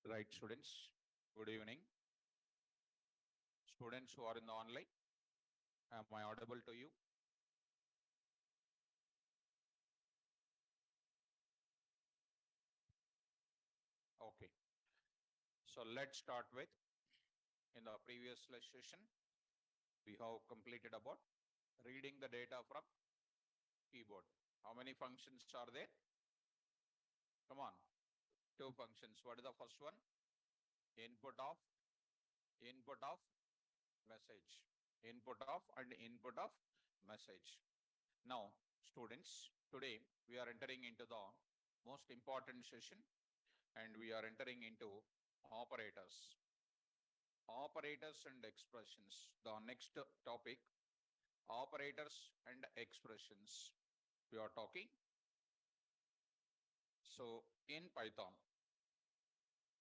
Right, students. Good evening. Students who are in the online, am I audible to you? Okay. So let's start with, in the previous session, we have completed about reading the data from keyboard. How many functions are there? Come on. 2 functions. What is the first one? Input of message. Input of and input of message. Now, students, today we are entering into the most important session, and we are entering into operators. Operators and expressions. The next topic, operators and expressions. We are talking. So in Python,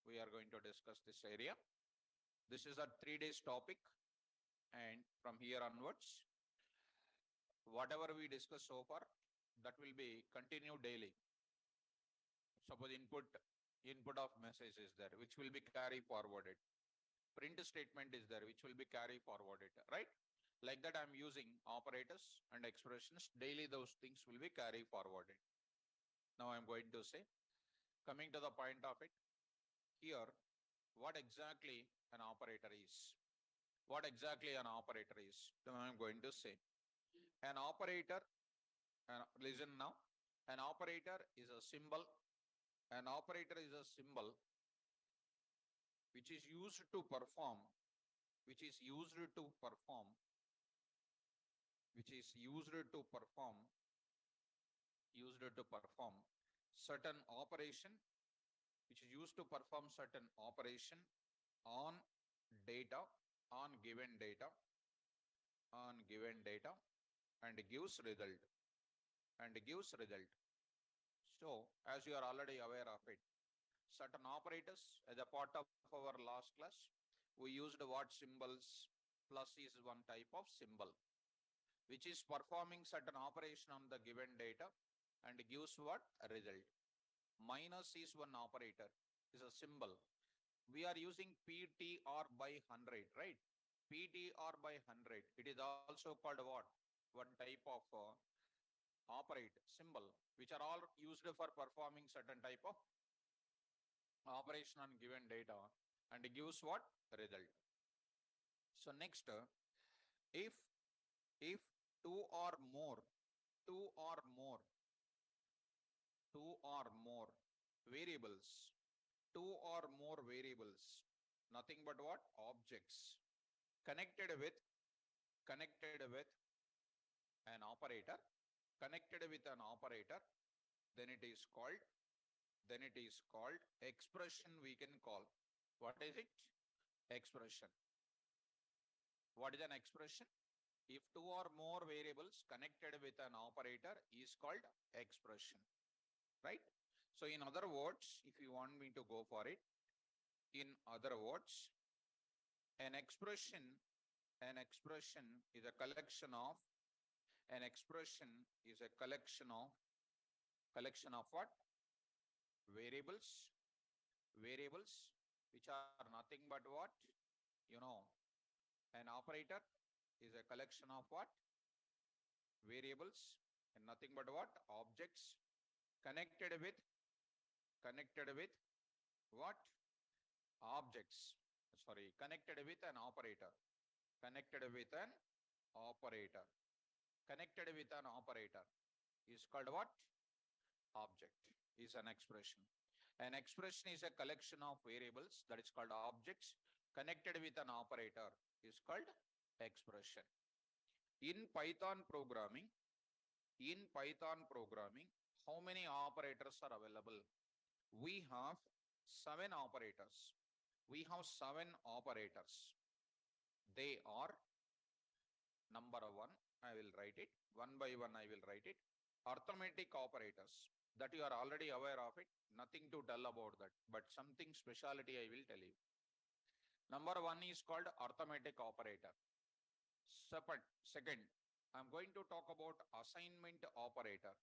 we are going to discuss this area. This is a 3 days topic, and from here onwards, whatever we discuss so far, that will be continued daily. Suppose input of message is there, which will be carry forwarded. Print statement is there, which will be carry forwarded, right? Like that, I'm using operators and expressions. Daily, those things will be carry forwarded. Now I'm going to say, coming to the point of it, here, what exactly an operator is. What exactly an operator is. Now I'm going to say, an operator, listen now, an operator is a symbol. An operator is a symbol which is used to perform, certain operation, which is used to perform certain operation on data, on given data, and gives result, So as you are already aware of it, certain operators, as a part of our last class, we used what symbols. Plus is one type of symbol, which is performing certain operation on the given data and gives what? A result. Minus is one operator, is a symbol. We are using PTR by 100, right? PTR by 100. It is also called what? One type of operate symbol, which are all used for performing certain type of operation on given data and gives what? Result. So next, if two or more variables, nothing but what? Objects connected with an operator, then it is called expression. We can call, what is it? Expression. What is an expression? If two or more variables connected with an operator is called expression, right? So in other words, if you want me to go for it, in other words, an expression is a collection of what? Variables, which are nothing but what? An operator is a collection of what? Variables, and nothing but what? Objects connected with what? Objects. Sorry, connected with an operator. Connected with an operator is called what? Object. Is an expression. An expression is a collection of variables, that is called objects, connected with an operator is called expression. In Python programming, how many operators are available? We have 7 operators. They are, number 1, I will write it. One by one, I will write it. Arithmetic operators, that you are already aware of it. Nothing to tell about that, but something speciality I will tell you. Number 1 is called arithmetic operator. Second, I'm going to talk about assignment operator.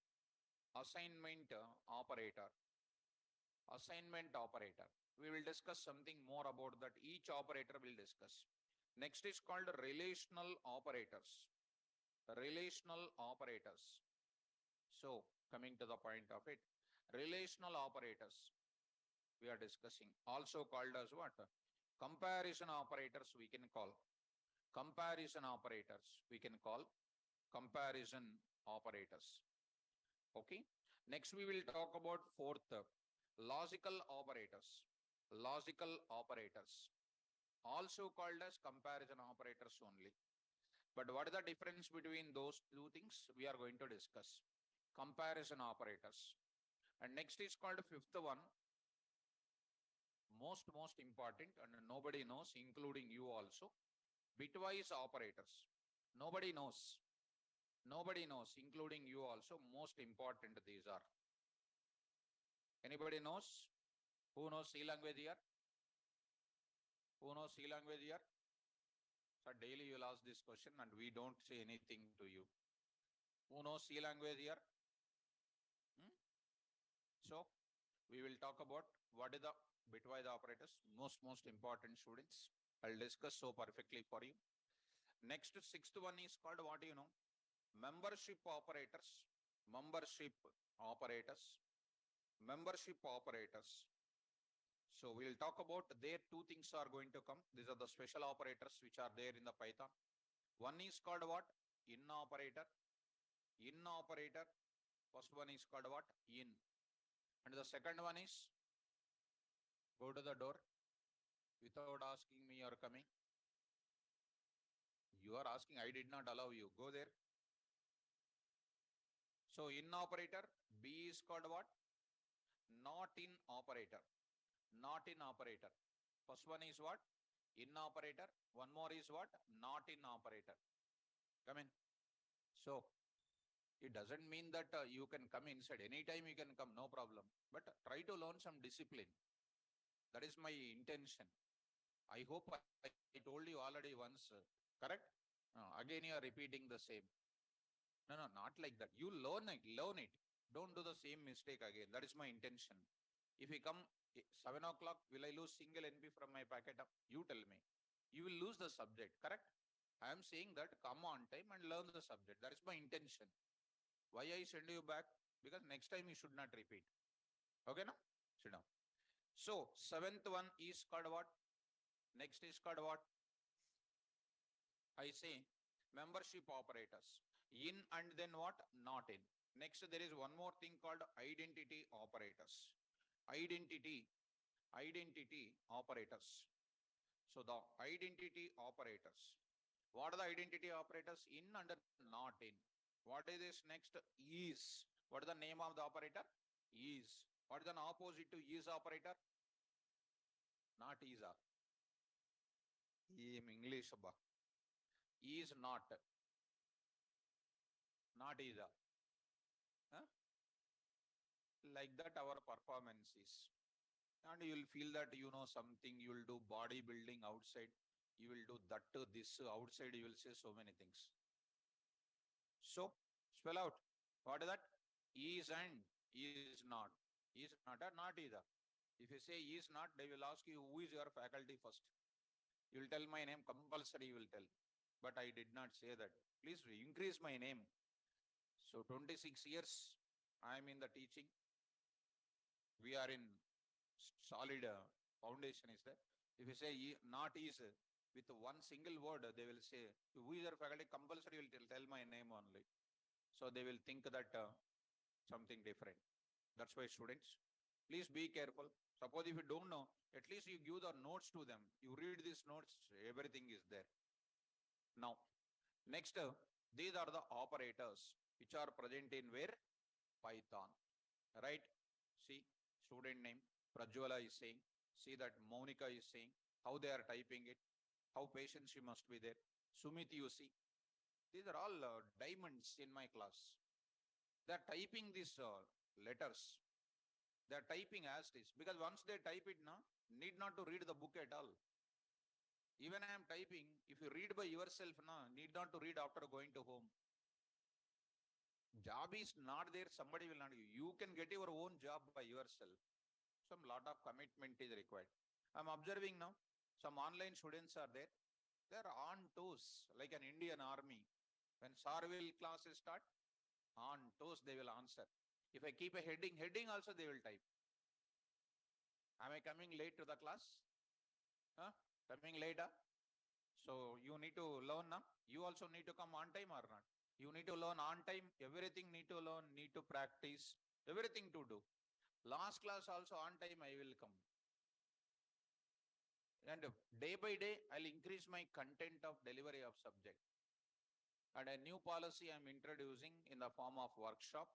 Assignment operator. We will discuss something more about that. Each operator will discuss. Next is called relational operators. Relational operators. So coming to the point of it, relational operators we are discussing, also called as what? Comparison operators we can call. Comparison operators we can call. Comparison operators. Okay. Next we will talk about fourth, logical operators. Logical operators, also called as comparison operators only. But what is the difference between those two things? We are going to discuss. Comparison operators. And next is called fifth one, most important, and nobody knows, including you also, bitwise operators. Nobody knows, including you also. Most important these are. Anybody knows? Who knows C language here? Who knows C language here? So daily you'll ask this question and we don't say anything to you. Who knows C language here? So we will talk about what is the bitwise operators, most important students. I'll discuss so perfectly for you. Next, sixth one is called what do you know? Membership operators. Membership operators. Membership operators. So we'll talk about there. Two things are going to come. These are the special operators which are there in the Python. One is called what? In operator. In operator. First one is called what? In. And the second one is, go to the door. Without asking me, you are coming. You are asking, I did not allow you. Go there. So in operator, B is called what? Not in operator. Not in operator. First one is what? In operator. One more is what? Not in operator. Come in. So it doesn't mean that you can come inside. Anytime you can come, no problem. But try to learn some discipline. That is my intention. I hope I told you already once, correct? Again, you are repeating the same. No, not like that. You learn it. Don't do the same mistake again. That is my intention. If you come 7 o'clock, will I lose single NP from my packet? You tell me. You will lose the subject, correct? I am saying that come on time and learn the subject. That is my intention. Why I send you back? Because next time you should not repeat. Okay, no? Sit down. So, seventh one is called what? Next is called what? I say membership operators. In and then what? Not in. Next, there is one more thing called identity operators. Identity operators. So, the identity operators. What are the identity operators? In and not in. What is this next? Is. What is the name of the operator? Is. What is the opposite to is operator? Not is. In English. Is not. Not is. Huh? Like that our performance is. And you will feel that you know something, you will do bodybuilding outside, you will do that to this outside, you will say so many things. So spell out. What is that? Is and is not. Is not or not either. If you say is not, they will ask you who is your faculty first. You will tell my name, compulsory you will tell. But I did not say that. Please increase my name. So 26 years I am in the teaching. We are in solid foundation is there. If you say not is with one single word, they will say, who is your faculty? Compulsory will tell my name only. So they will think that something different. That's why students, please be careful. Suppose if you don't know, at least you give the notes to them. You read these notes, everything is there. Now, next, these are the operators which are present in where? Python, right? See, student name, Prajwala is saying, see that Monica is saying, how they are typing it, how patient she must be there. Sumit, you see, these are all diamonds in my class. They are typing these letters. They are typing as this, because once they type it, need not to read the book at all. Even I am typing, if you read by yourself, need not to read after going to home. Job is not there, somebody will not give. You can get your own job by yourself. some lot of commitment is required. I'm observing now, some online students are there. They're on toes, like an Indian army. When Sarville classes start, on toes they will answer. If I keep a heading also they will type. Am I coming late to the class? Huh? Coming later? So you need to learn now. You also need to come on time or not. You need to learn on time. Everything need to learn, need to practice, everything to do. Last class also on time I will come. And day by day, I'll increase my content of delivery of subject. And a new policy I'm introducing in the form of workshop.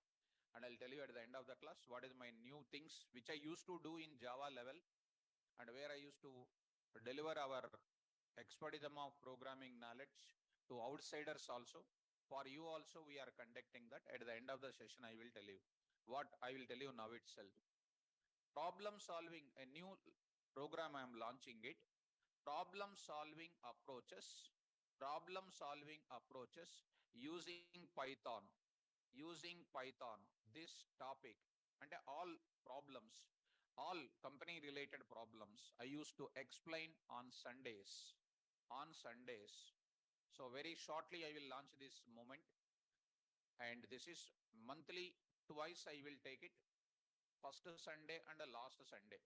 And I'll tell you at the end of the class, what is my new things, which I used to do in Java level and where I used to deliver our expertism of programming knowledge to outsiders also. For you also, we are conducting that. At the end of the session, I will tell you what I will tell you now itself. Problem solving, a new program I am launching it. Problem solving approaches using Python. This topic and all problems, all company related problems I used to explain on Sundays. So very shortly I will launch this moment, and this is monthly, twice I will take it, first Sunday and the last Sunday.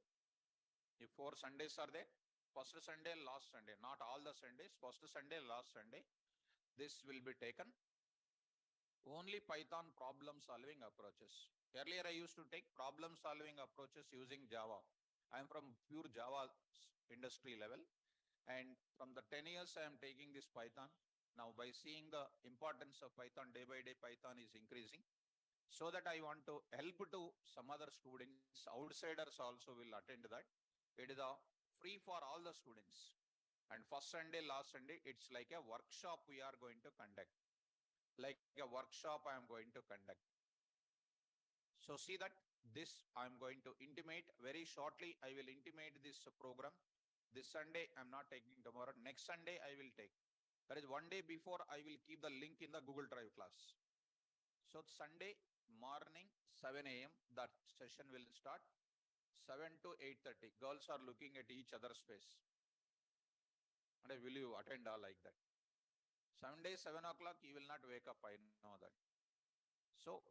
If 4 Sundays are there, first Sunday, last Sunday, not all the Sundays, first Sunday, last Sunday, this will be taken. Only Python problem solving approaches. Earlier I used to take problem solving approaches using Java. I am from pure Java industry level, and from the 10 years I am taking this Python. Now by seeing the importance of Python, day by day Python is increasing. So that I want to help to some other students, outsiders also will attend that. It is a free for all the students. And first Sunday, last Sunday, it's like a workshop we are going to conduct. Like a workshop I am going to conduct. So see that this I am going to intimate very shortly. I will intimate this program. This Sunday I'm not taking, tomorrow. Next Sunday I will take. That is one day before I will keep the link in the Google Drive class. So Sunday morning 7 a.m. that session will start. 7 to 8:30. Girls are looking at each other's face. And will you attend all like that? Sunday 7 o'clock you will not wake up, I know that. So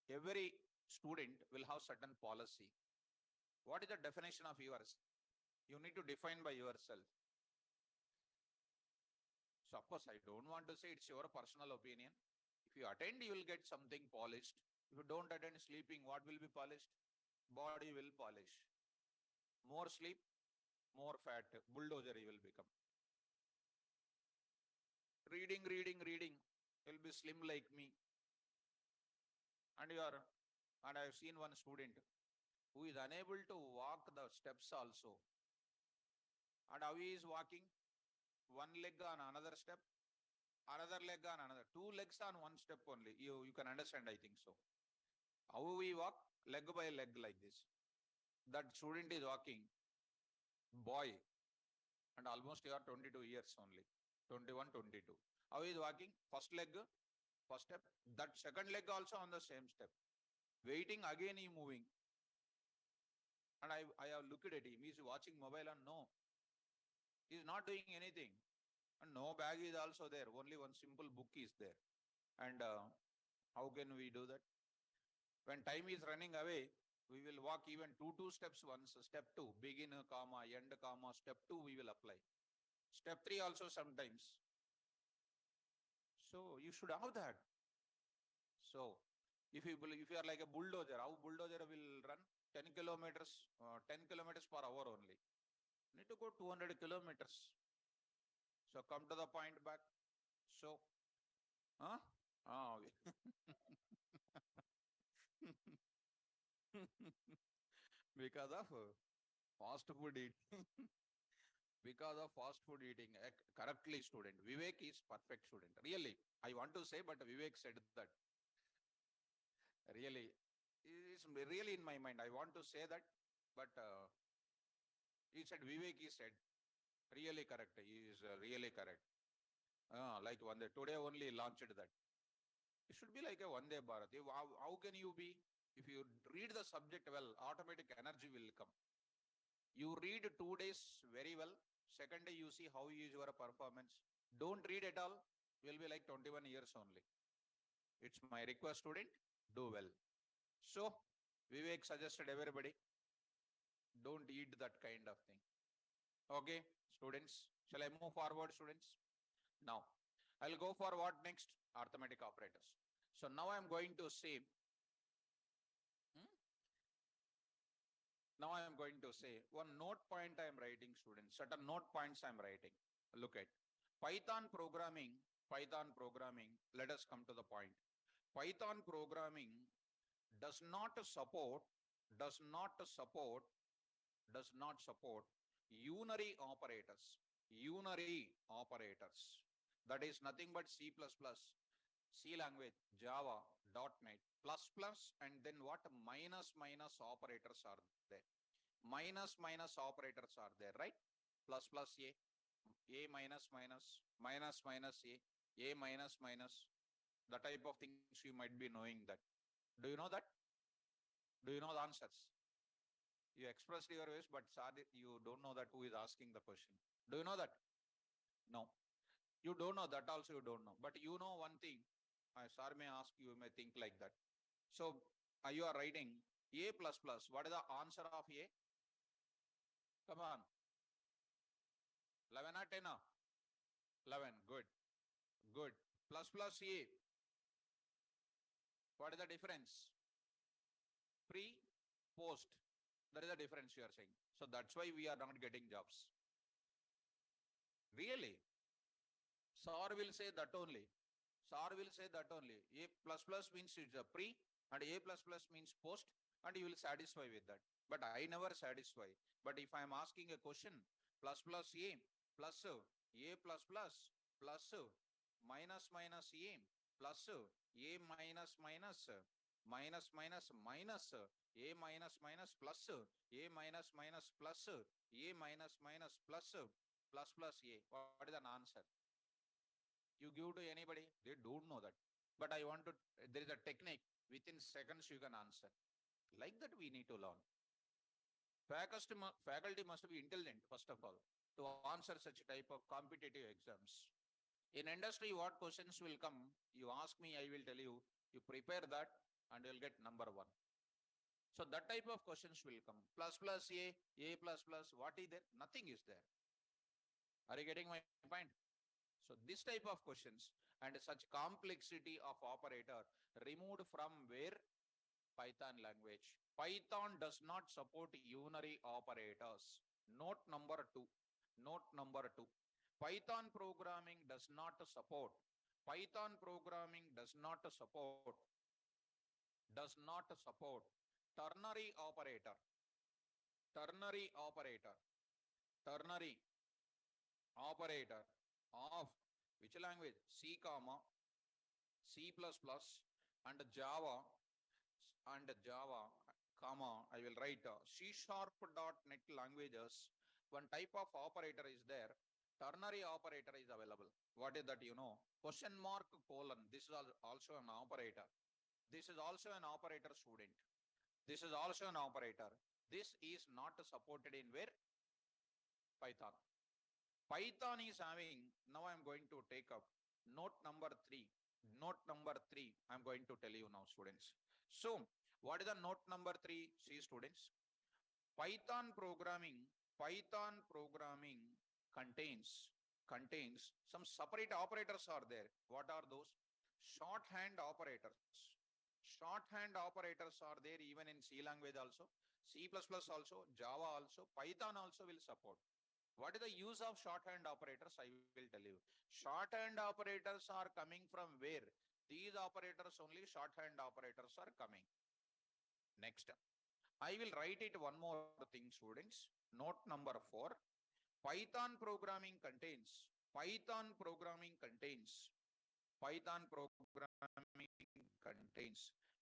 every student will have certain policy. What is the definition of yours? You need to define by yourself. So of course I don't want to say it's your personal opinion. If you attend, you will get something polished. If you don't attend, sleeping, what will be polished? Body will polish. More sleep, more fat, bulldozer you will become. Reading, you'll be slim like me. And I've seen one student who is unable to walk the steps also. And how he is walking? One leg on another step, another leg on another, 2 legs on one step only. You can understand, I think so. How we walk? Leg by leg like this. That student is walking, boy, and almost you are 22 years only, 21, 22. How is walking? First leg, first step, that second leg also on the same step. Waiting, again he moving. And I have looked at him, he is watching mobile and no, he is not doing anything. And no bag is also there, only one simple book is there. And how can we do that? When time is running away, we will walk even two steps once. Step 2, begin, comma, end, comma, step 2 we will apply. Step 3 also sometimes. So you should have that. So if you are like a bulldozer, how bulldozer will run? 10 kilometers per hour only. Need to go 200 kilometers. So come to the point back. So, because of fast food eating. Because of fast food eating, correctly student. Vivek is perfect student. Really, I want to say, but Vivek said that. Really, it's really in my mind. I want to say that, but he said, Vivek, he said, really correct. He is really correct. Like one day, today only launched that. It should be like a Vande Bharat. How can you be if you read the subject well, automatic energy will come. You read 2 days very well. Second day you see how is your performance. Don't read at all. Will be like 21 years only. It's my request, student. Do well. So Vivek suggested everybody, don't eat that kind of thing. Okay, students. Shall I move forward, students? Now, I'll go for what next? Arithmetic operators. So now I'm going to say, now I am going to say one note point I am writing, students. Certain note points I am writing. Look at Python programming. Python programming. Let us come to the point. Python programming does not support unary operators. Unary operators. That is nothing but C++, C language, Java, .NET, plus, and then what? Minus operators are there. Minus operators are there, right? Plus, A minus, A minus. The type of things you might be knowing that. Do you know that? Do you know the answers? You expressed your wish, but you don't know that who is asking the question. Do you know that? No. You don't know that also, you don't know. But you know one thing. Sir may ask, you may think like that. So you are writing A plus. What is the answer of A? Come on. 11 or 10? 11. Good. Good. Plus A. What is the difference? Pre, post. That is the difference you are saying. So that's why we are not getting jobs. Really? Sir will say that only. Sir will say that only. A plus means it's a pre and A plus means post, and you will satisfy with that. But I never satisfy. But if I am asking a question, plus A plus A plus minus A plus A minus A minus plus A minus plus A minus plus A. What is an answer? You give to anybody, they don't know that. But I want to, there is a technique, within seconds you can answer. Like that we need to learn. Faculty must be intelligent, first of all, to answer such type of competitive exams. In industry, what questions will come? You ask me, I will tell you. You prepare that and you'll get number 1. So that type of questions will come. Plus A plus, what is there? Nothing is there. Are you getting my point? So this type of questions and such complexity of operator removed from where? Python language. Python does not support unary operators. Note number 2. Note number 2. Python programming does not support. Python programming does not support ternary operator. Ternary operator of which language? C, C++ and Java, comma, I will write C#.NET languages. One type of operator is there. Ternary operator is available. What is that? You know, question mark colon. This is also an operator. This is also an operator, student. This is also an operator. This is not supported in where? Python. Python is having, now I am going to take up note number 3. Note number 3, I am going to tell you now, students. So, what is the note number 3? See, students, Python programming contains some separate operators are there. What are those? Shorthand operators. Shorthand operators are there even in C language also, C++ also, Java also, Python also will support. What is the use of shorthand operators? I will tell you. Shorthand operators are coming from where? These operators only, shorthand operators are coming. Next, I will write it one more thing, students. Note number 4. Python programming contains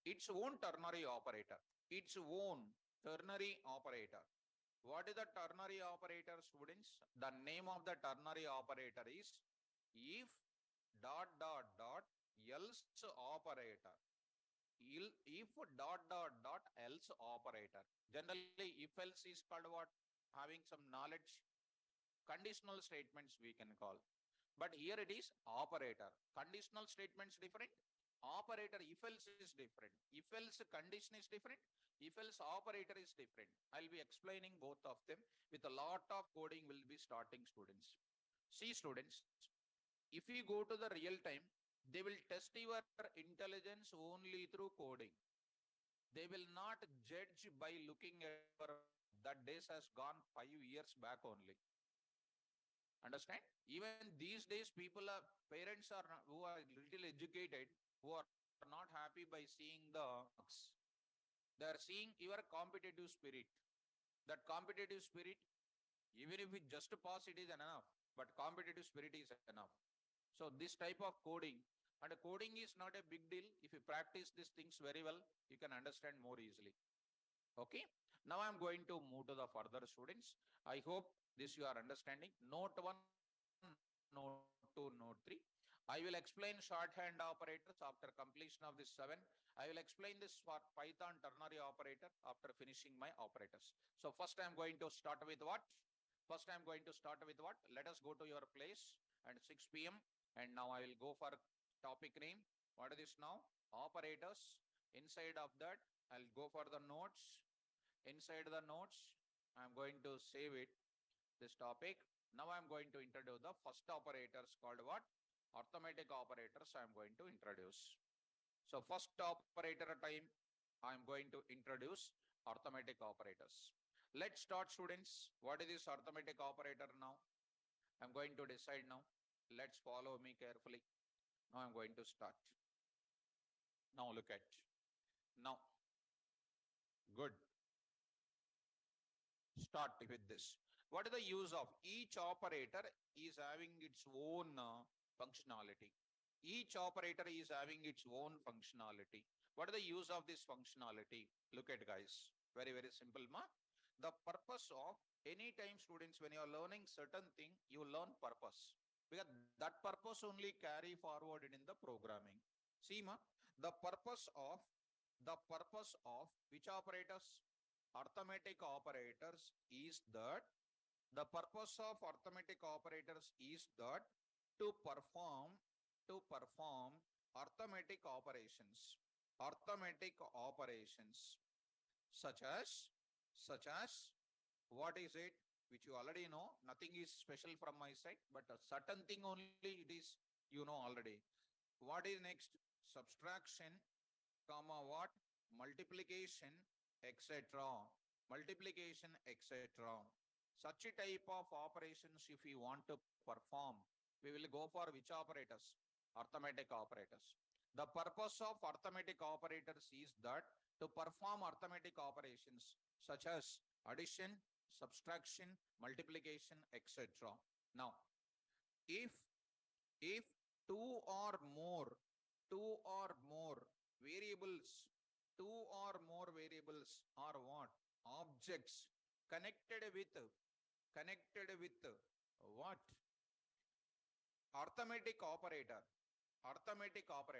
its own ternary operator. Its own ternary operator. What is the ternary operator, students? The name of the ternary operator is if ... else operator. if dot dot dot else operator. Generally, if else is called what? Having some knowledge. Conditional statements we can call. But here it is operator. Conditional statements different. Operator if else is different. If else condition is different. If else operator is different. I'll be explaining both of them with a lot of coding will be starting students. See students, if you go to the real time, they will test your intelligence only through coding. They will not judge by looking at that days has gone 5 years back only. Understand? Even these days, people are parents are who are little educated, who are not happy by seeing the marks. They are seeing your competitive spirit. That competitive spirit, even if it just pass, it is enough. But competitive spirit is enough. So this type of coding, and coding is not a big deal. If you practice these things very well, you can understand more easily. Okay. Now I'm going to move to the further students. I hope this you are understanding. Note 1, note 2, note 3. I will explain shorthand operators after completion of this 7. I will explain this for Python ternary operator after finishing my operators. So first I'm going to start with what? First I'm going to start with what? Let us go to your place at 6 p.m. And now I will go for topic name. What is this now? Operators. Inside of that, I'll go for the notes. Inside the notes, I'm going to save it, this topic. Now I'm going to introduce the first operators called what? Arithmetic operators I'm going to introduce. So first operator time, I'm going to introduce arithmetic operators. Let's start students. What is this arithmetic operator now? I'm going to decide now. Let's follow me carefully. Now I'm going to start. Now look at. Now. Good. Start with this. What is the use of? Each operator is having its own functionality. Each operator is having its own functionality. What is the use of this functionality? Look at guys. Very, very simple, ma. The purpose of any time students, when you are learning certain thing, you learn purpose. Because that purpose only carry forward in the programming. See, ma, the purpose of which operators? Arithmetic operators is that the purpose of arithmetic operators is that to perform arithmetic operations such as what is it, which you already know. Nothing is special from my side, but a certain thing only it is you know already. What is next? Subtraction, comma what? Multiplication, etc. Multiplication, etc. Such a type of operations if we want to perform, we will go for which operators? Arithmetic operators. The purpose of arithmetic operators is that to perform arithmetic operations such as addition, subtraction, multiplication, etc. Now, if two or more variables are what? Objects connected with what? Arithmetic operator.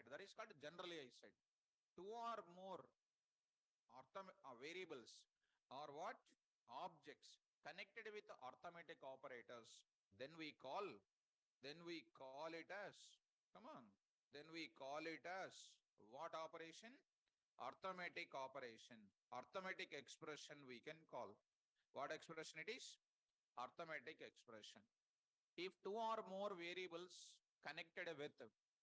That is called generally I said. Two or more variables are what? Objects connected with arithmetic operators. Then we call it as, come on, then we call it as what operation? Arithmetic operation. Arithmetic expression we can call. What expression it is? Arithmetic expression. If two or more variables connected with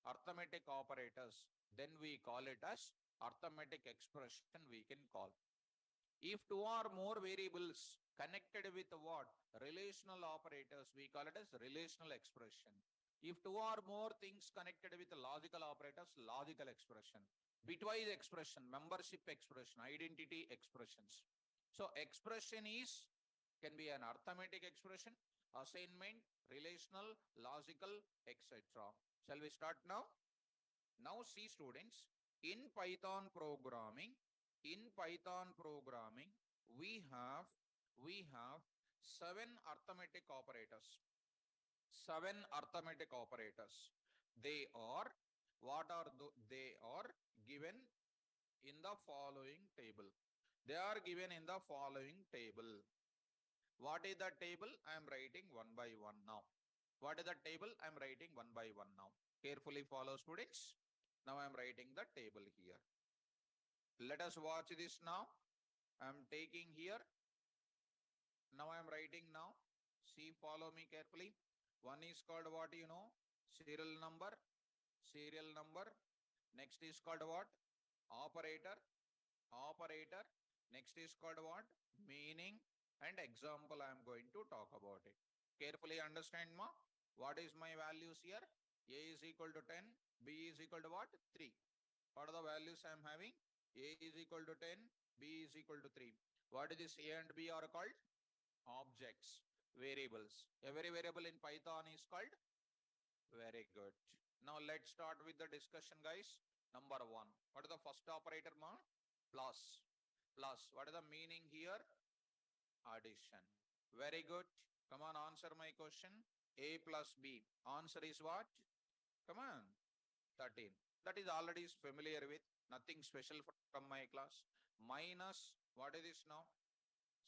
arithmetic operators, then we call it as arithmetic expression we can call. If two or more variables connected with what? Relational operators, we call it as relational expression. If two or more things connected with logical operators, logical expression. Bitwise expression, membership expression, identity expressions. So expression can be an arithmetic expression, assignment, relational, logical, etc. Shall we start now? Now see students, in Python programming, we have 7 arithmetic operators. 7 arithmetic operators. They are, what are they are given in the following table. They are given in the following table. What is the table? I am writing one by one now. What is the table? I am writing one by one now. Carefully follow, students. Now I am writing the table here. Let us watch this now. I am taking here. Now I am writing now. See, follow me carefully. One is called what you know? Serial number. Serial number. Next is called what? Operator. Operator. Next is called what? Meaning and example. I am going to talk about it. Carefully understand, ma. What is my values here? A is equal to 10. B is equal to what? 3. What are the values I am having? A is equal to 10. B is equal to 3. What is this A and B are called? Objects, variables. Every variable in Python is called? Very good. Now let's start with the discussion, guys. Number 1. What is the first operator, ma? Plus. Plus. What is the meaning here? Addition. Very good. Come on, answer my question. A plus B. Answer is what? Come on. 13. That is already familiar with. Nothing special from my class. Minus. What is this now?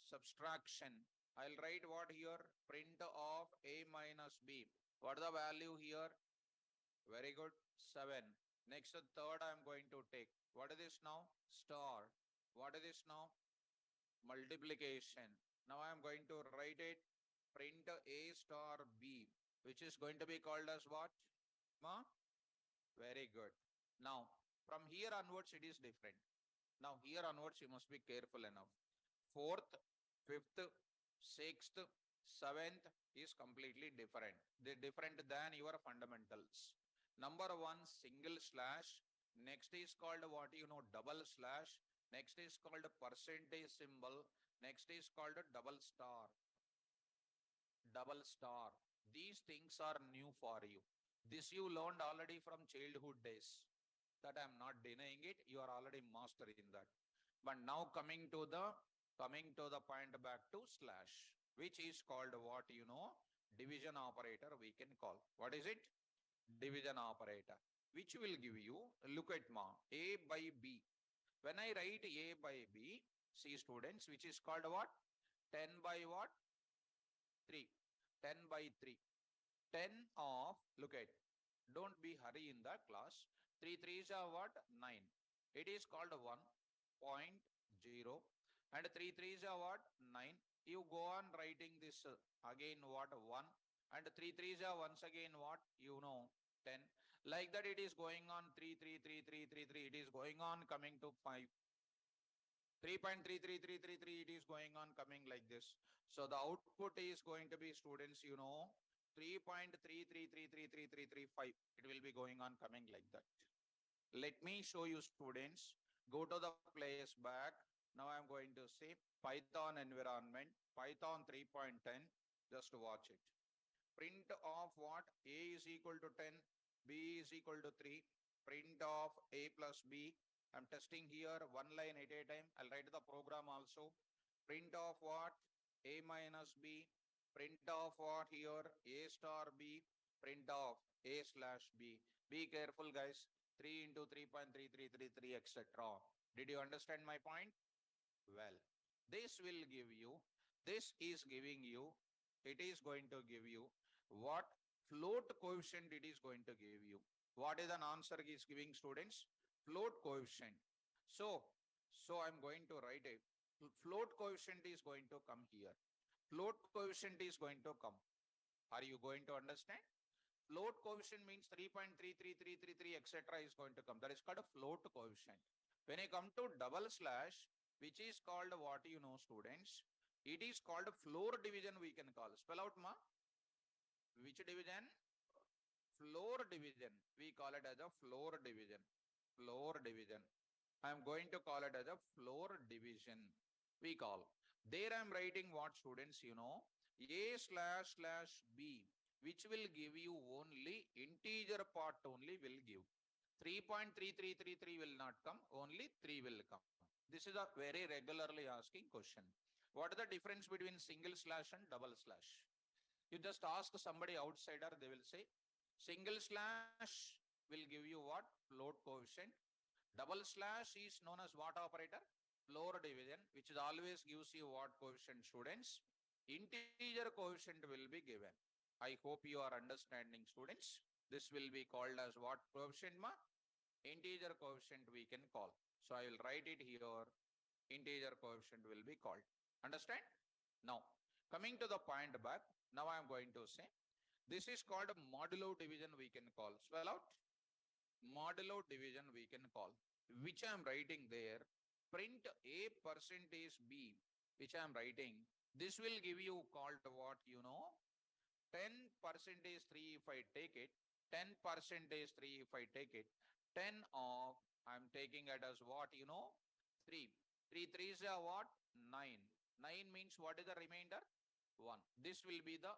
Subtraction. I'll write what here? Print of A minus B. What is the value here? Very good. 7. Next, the third I am going to take. What is this now? Star. What is this now? Multiplication. Now I am going to write it. Print A star B, which is going to be called as what? Ma? Very good. Now, from here onwards, it is different. Now, here onwards, you must be careful enough. 4th, 5th, 6th, 7th is completely different. They're different than your fundamentals. Number 1, single slash. Next is called what you know, double slash. Next is called percentage symbol. Next is called a double star. Double star. These things are new for you. This you learned already from childhood days. That I am not denying it. You are already master in that. But now coming to the point back to slash, which is called what you know, division operator we can call. What is it? Division operator, which will give you, look at ma, A by B. When I write A by B, see students, which is called what? 10 by what? 3. 10 by 3. 10 of, look at, don't be hurry in the class. 3 3s are what? 9. It is called 1.0. And 3 3s are what? 9. You go on writing this again what? 1. And 3 3s are once again what? You know, 10. Like that it is going on 3 3 3 3 3 3. It is going on coming to 5. 3.33333, it is going on coming like this. So the output is going to be, students, you know, 3.3333335. It will be going on coming like that. Let me show you, students. Go to the place back. Now I'm going to say Python environment, Python 3.10. Just watch it. Print of what? A is equal to 10, B is equal to 3. Print of A plus B. I'm testing here one line at a time. I'll write the program also. Print of what? A minus B. Print of what here? A star B. Print of A slash B. Be careful, guys. 3 into 3.3333, etc. Did you understand my point? Well, this will give you, this is giving you, it is going to give you what float coefficient it is going to give you. What is an answer is giving, students? Float coefficient. So I'm going to write it. Float coefficient is going to come here. Float coefficient is going to come. Are you going to understand? Float coefficient means 3.33333, etc. is going to come. That is called a float coefficient. When I come to double slash, which is called what you know, students, it is called floor division we can call. Spell out, ma. Which division? Floor division. We call it as a floor division. Floor division. I am going to call it as a floor division. We call. There I am writing what, students, you know, A slash slash B, which will give you only integer part only will give. 3.3333 will not come, only 3 will come. This is a very regularly asking question. What is the difference between single slash and double slash? You just ask somebody outsider, they will say single slash will give you what? Float coefficient. Double slash is known as what operator? Floor division, which is always gives you what coefficient, students? Integer coefficient will be given. I hope you are understanding, students. This will be called as what coefficient, ma? Integer coefficient we can call. So I will write it here. Integer coefficient will be called. Understand? Now, coming to the point back, now I am going to say, this is called a modulo division we can call. Spell out. Modulo division we can call, which I am writing there. Print A percentage B, which I am writing. This will give you called what, 10 percentage 3 if I take it, 10 percentage 3 if I take it, 10 of, I'm taking it as what, 3. 3 3s are what? 9. 9 means what is the remainder? 1. This will be the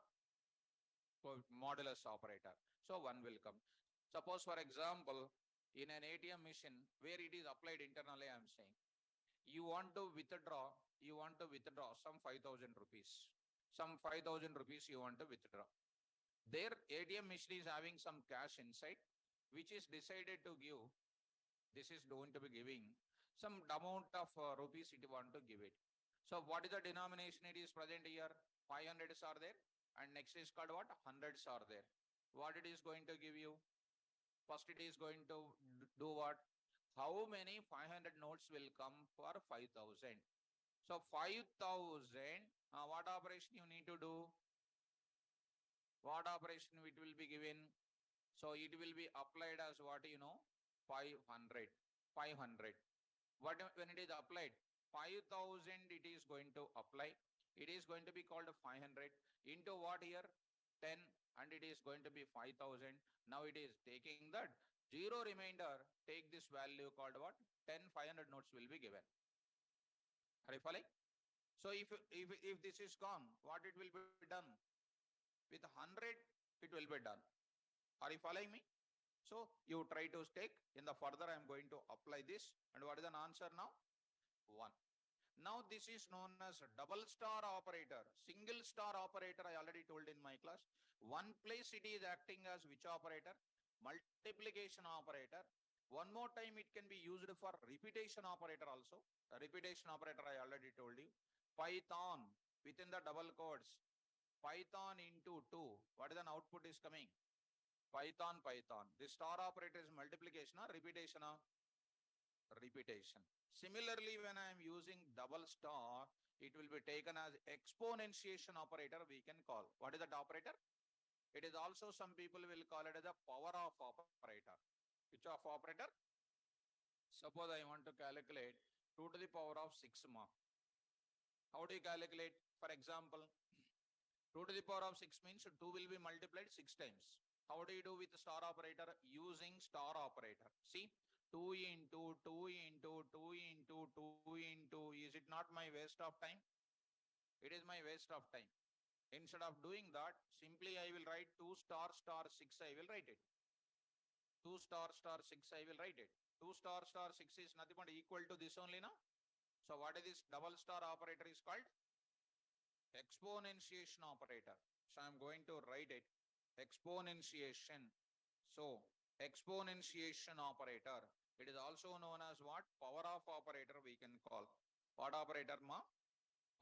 modulus operator. So 1 will come. Suppose, for example, in an ATM machine where it is applied internally, I am saying, you want to withdraw some 5,000 rupees. Some 5,000 rupees you want to withdraw. Their ATM machine is having some cash inside, which is decided to give. This is going to be giving some amount of rupees it want to give it. So what is the denomination it is present here? 500s are there, and next is called what? 100s are there. What it is going to give you? First it is going to do what? How many 500 notes will come for 5,000? So 5,000, what operation you need to do? What operation it will be given? So it will be applied as what, 500. 500. What when it is applied? 5,000 it is going to apply. It is going to be called 500 into what here? 10, and it is going to be 5,000. Now it is taking that 0 remainder, take this value called what? 10 500 notes will be given. Are you following? So if this is gone, what it will be done? With 100, it will be done. Are you following me? So you try to take in the further, I am going to apply this. And what is the answer now? 1. Now this is known as a double star operator. Single star operator, I already told in my class. One place it is acting as which operator? Multiplication operator. One more time it can be used for repetition operator also. The repetition operator I already told you. Python within the double quotes. Python into 2. What is the output is coming? Python. The star operator is multiplication or repetition or repetition. Similarly, when I am using double star, it will be taken as exponentiation operator we can call. What is that operator? It is also some people will call it as a power of operator. Which of operator? Suppose I want to calculate 2 to the power of 6 ma. How do you calculate? For example, 2 to the power of 6 means 2 will be multiplied 6 times. How do you do with the star operator? Using star operator. See, 2 into 2 into 2 into 2 into, is it not my waste of time? It is my waste of time. Instead of doing that, simply I will write 2 star star 6, I will write it. 2 star star 6, I will write it. 2 star star 6 is nothing but equal to this only now. So what is this double star operator is called? Exponentiation operator. So I'm going to write it. Exponentiation. So exponentiation operator. It is also known as what? Power of operator we can call. What operator, ma?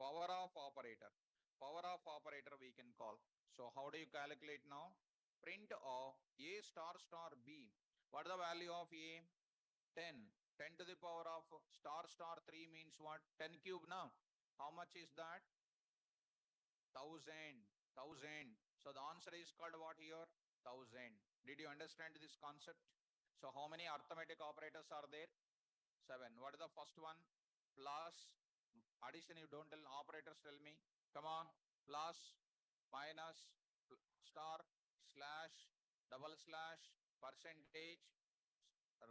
Power of operator. Power of operator we can call. So how do you calculate now? Print of A star star B. What is the value of A? 10. 10 to the power of star star 3 means what? 10 cube now. How much is that? 1,000. 1,000. So the answer is called what here? 1,000. Did you understand this concept? So how many arithmetic operators are there? 7. What is the first one? Plus, addition you don't tell, operators tell me. Come on. Plus, minus, star, slash, double slash, percentage.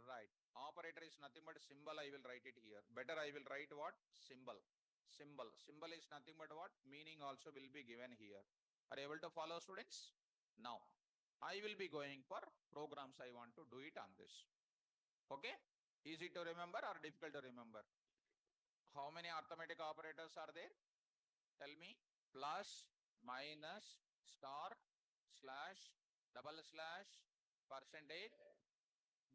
Right. Operator is nothing but symbol. I will write it here. Better I will write what? Symbol. Symbol. Symbol is nothing but what? Meaning also will be given here. Are you able to follow, students? Now, I will be going for programs. I want to do it on this. Okay? Easy to remember or difficult to remember? How many arithmetic operators are there? Tell me. Plus, minus, star, slash, double slash, percentage,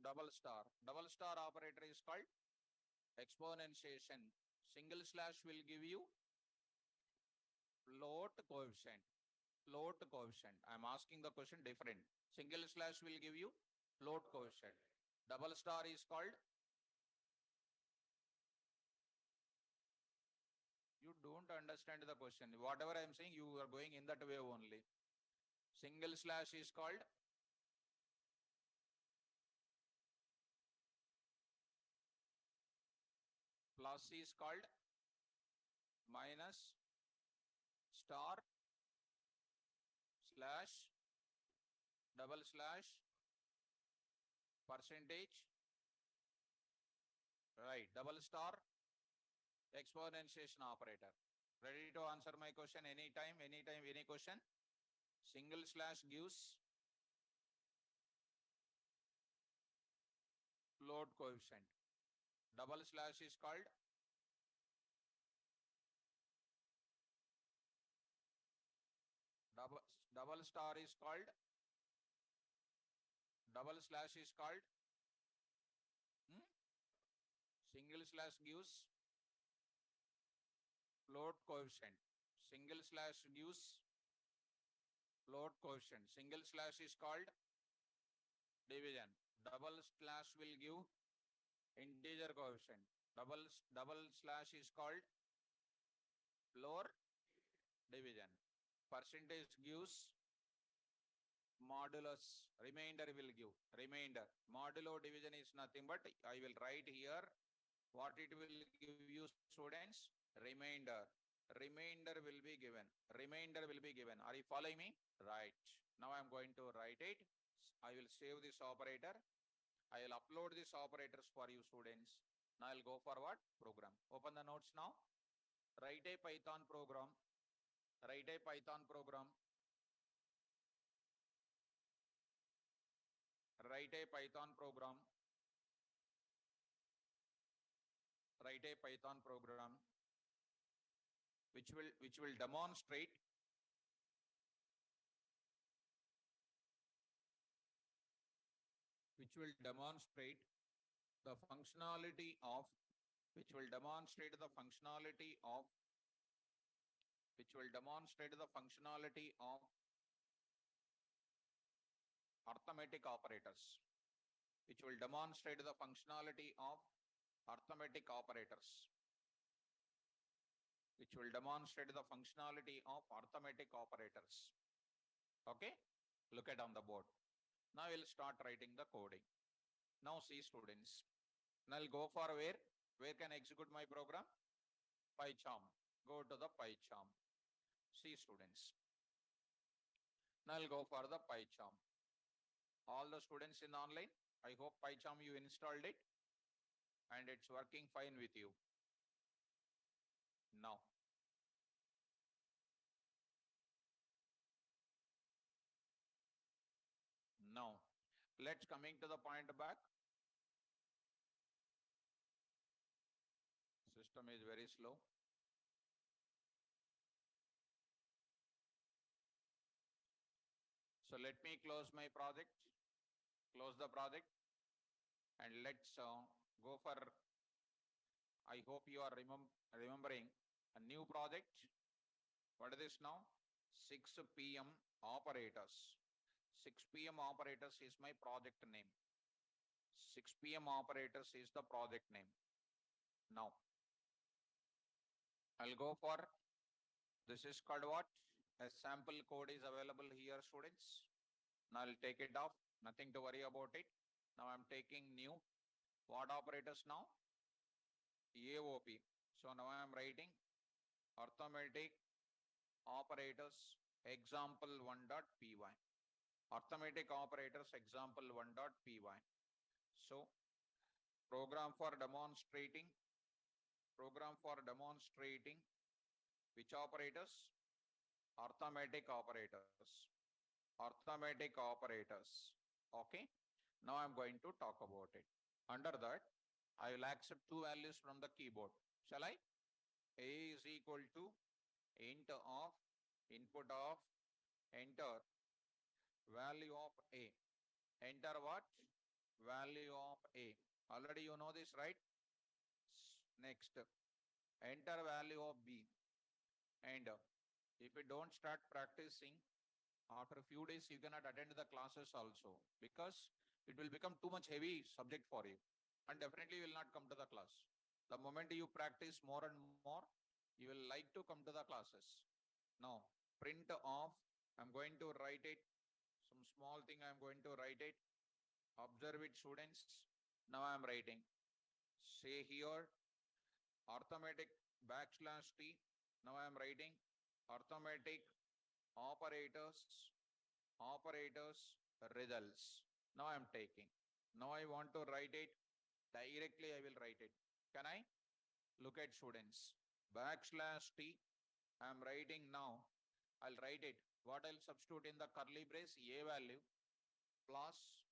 double star. Double star operator is called exponentiation. Single slash will give you float coefficient. Float coefficient. I am asking the question different. Single slash will give you float coefficient. Double star is called. You don't understand the question. Whatever I am saying, you are going in that way only. Single slash is called plus is called minus star slash double slash percentage. Right, double star exponentiation operator. Ready to answer my question anytime, any question? Single slash gives float coefficient. Double slash is called double star is called, double slash is called, single slash gives float coefficient. Single slash gives float coefficient. Single slash is called division. Double slash will give integer coefficient. Double slash is called floor division. Percentage gives modulus. Remainder will give remainder. Modulo division is nothing but I will write here what it will give you, students. Remainder. Remainder will be given. Remainder will be given. Are you following me? Right. Now I am going to write it. I will save this operator. I will upload these operators for you, students. Now I'll go for what? Program. Open the notes now. Write a Python program. Write a Python program. Write a Python program. Write a Python program which will demonstrate the functionality of arithmetic operators. Which will demonstrate the functionality of arithmetic operators. Which will demonstrate the functionality of arithmetic operators. Okay, look at on the board. Now we'll start writing the coding. Now see, students. Now I'll go for where can I execute my program? PyCharm. Go to the PyCharm. See, students. Now I'll go for the PyCharm. All the students in online, I hope PyCharm you installed it and it's working fine with you. Now, let's coming to the point back. System is very slow. So let me close my project, close the project, and let's go for, I hope you are remembering a new project. What is this now? 6 p.m. operators. 6 p.m. operators is my project name. 6 p.m. operators is the project name. Now, I'll go for, this is called what? A sample code is available here, students. Now I'll take it off. Nothing to worry about it. Now I'm taking new. What operators now? AOP. So now I'm writing arithmetic operators example1.py. Arithmetic operators example1.py. So program for demonstrating which operators? Arithmetic operators. Arithmetic operators. Okay. Now I'm going to talk about it. Under that, I will accept 2 values from the keyboard. Shall I? A is equal to int of input of enter value of A. Enter what? value of A. Already you know this, right? Next, enter value of B. And if you don't start practicing, after a few days, you cannot attend the classes also because it will become too much heavy subject for you. And definitely you will not come to the class. The moment you practice more and more, you will like to come to the classes. Now, print off. I'm going to write it. Some small thing I'm going to write it. Observe it, students. Now I'm writing. Say here, arithmetic \T. Now I'm writing arithmetic operators results. Now I'm taking. Now I want to write it. Directly I will write it. Can I? Look at students. \T. I'm writing now. I'll write it. What I'll substitute in the curly brace? A value plus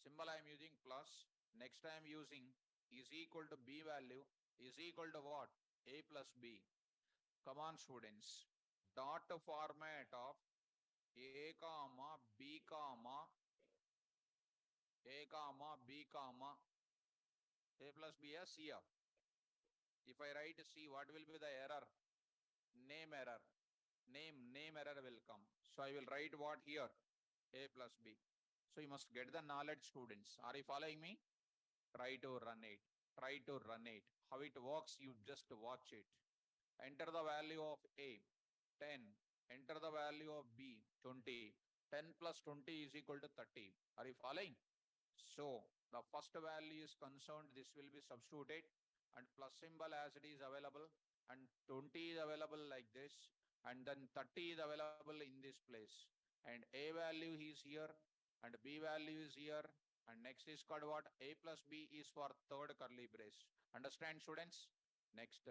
symbol I'm using plus. Next I'm using is equal to B value is equal to what? A plus B. Come on, students. Dot format of A comma B comma A comma B comma A plus B as C here. If I write C, what will be the error? Name error. Name error will come. So I will write what here? A plus B. So you must get the knowledge, students. Are you following me? Try to run it. Try to run it. How it works, you just watch it. Enter the value of A, 10. Enter the value of B, 20. 10 plus 20 is equal to 30. Are you following? So the first value is concerned, this will be substituted and plus symbol as it is available and 20 is available like this and then 30 is available in this place and A value is here and B value is here and next is called what? A plus B is for third curly brace. Understand, students? Next,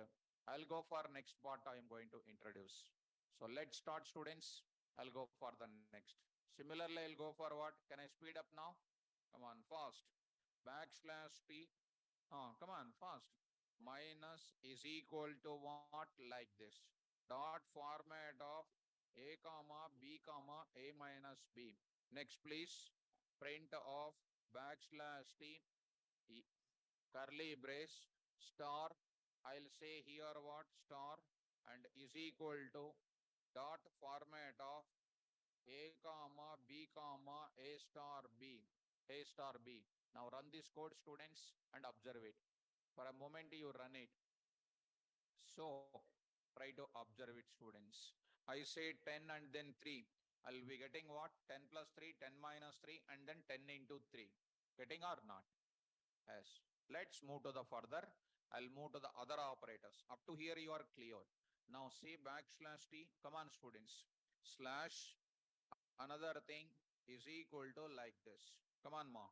I'll go for next part I am going to introduce. So let's start, students. I'll go for the next. Similarly, I'll go for what? Can I speed up now? Come on, fast. \T. Come on, fast. Minus is equal to what? Like this. Dot format of A comma B comma A minus B. Next, please. Print of \T. Curly brace star. I'll say here what? Star and is equal to dot format of A comma B comma A star B. A star B. Now run this code, students, and observe it. For a moment, you run it. So try to observe it, students. I say 10 and then 3. I'll be getting what? 10 plus 3, 10 minus 3, and then 10 into 3. Getting or not? Yes. Let's move to the further. I'll move to the other operators. Up to here, you are clear. Now say \T. Come on, students. Slash another thing is equal to like this. Come on, ma.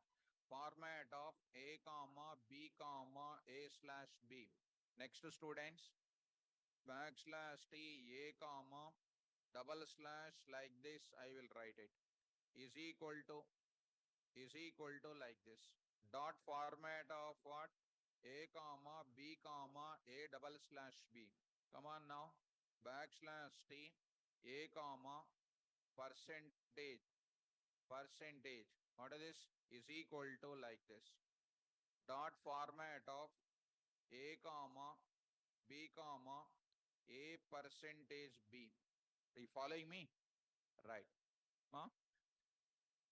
Format of A comma B comma A slash B. Next, students, \T A comma double slash like this. I will write it is equal to like this. Dot format of what? A comma B comma A double slash B. Come on now. \T A comma percentage. What is this? Is equal to like this. Dot format of A comma B comma A percentage B. Are you following me? Right. Huh?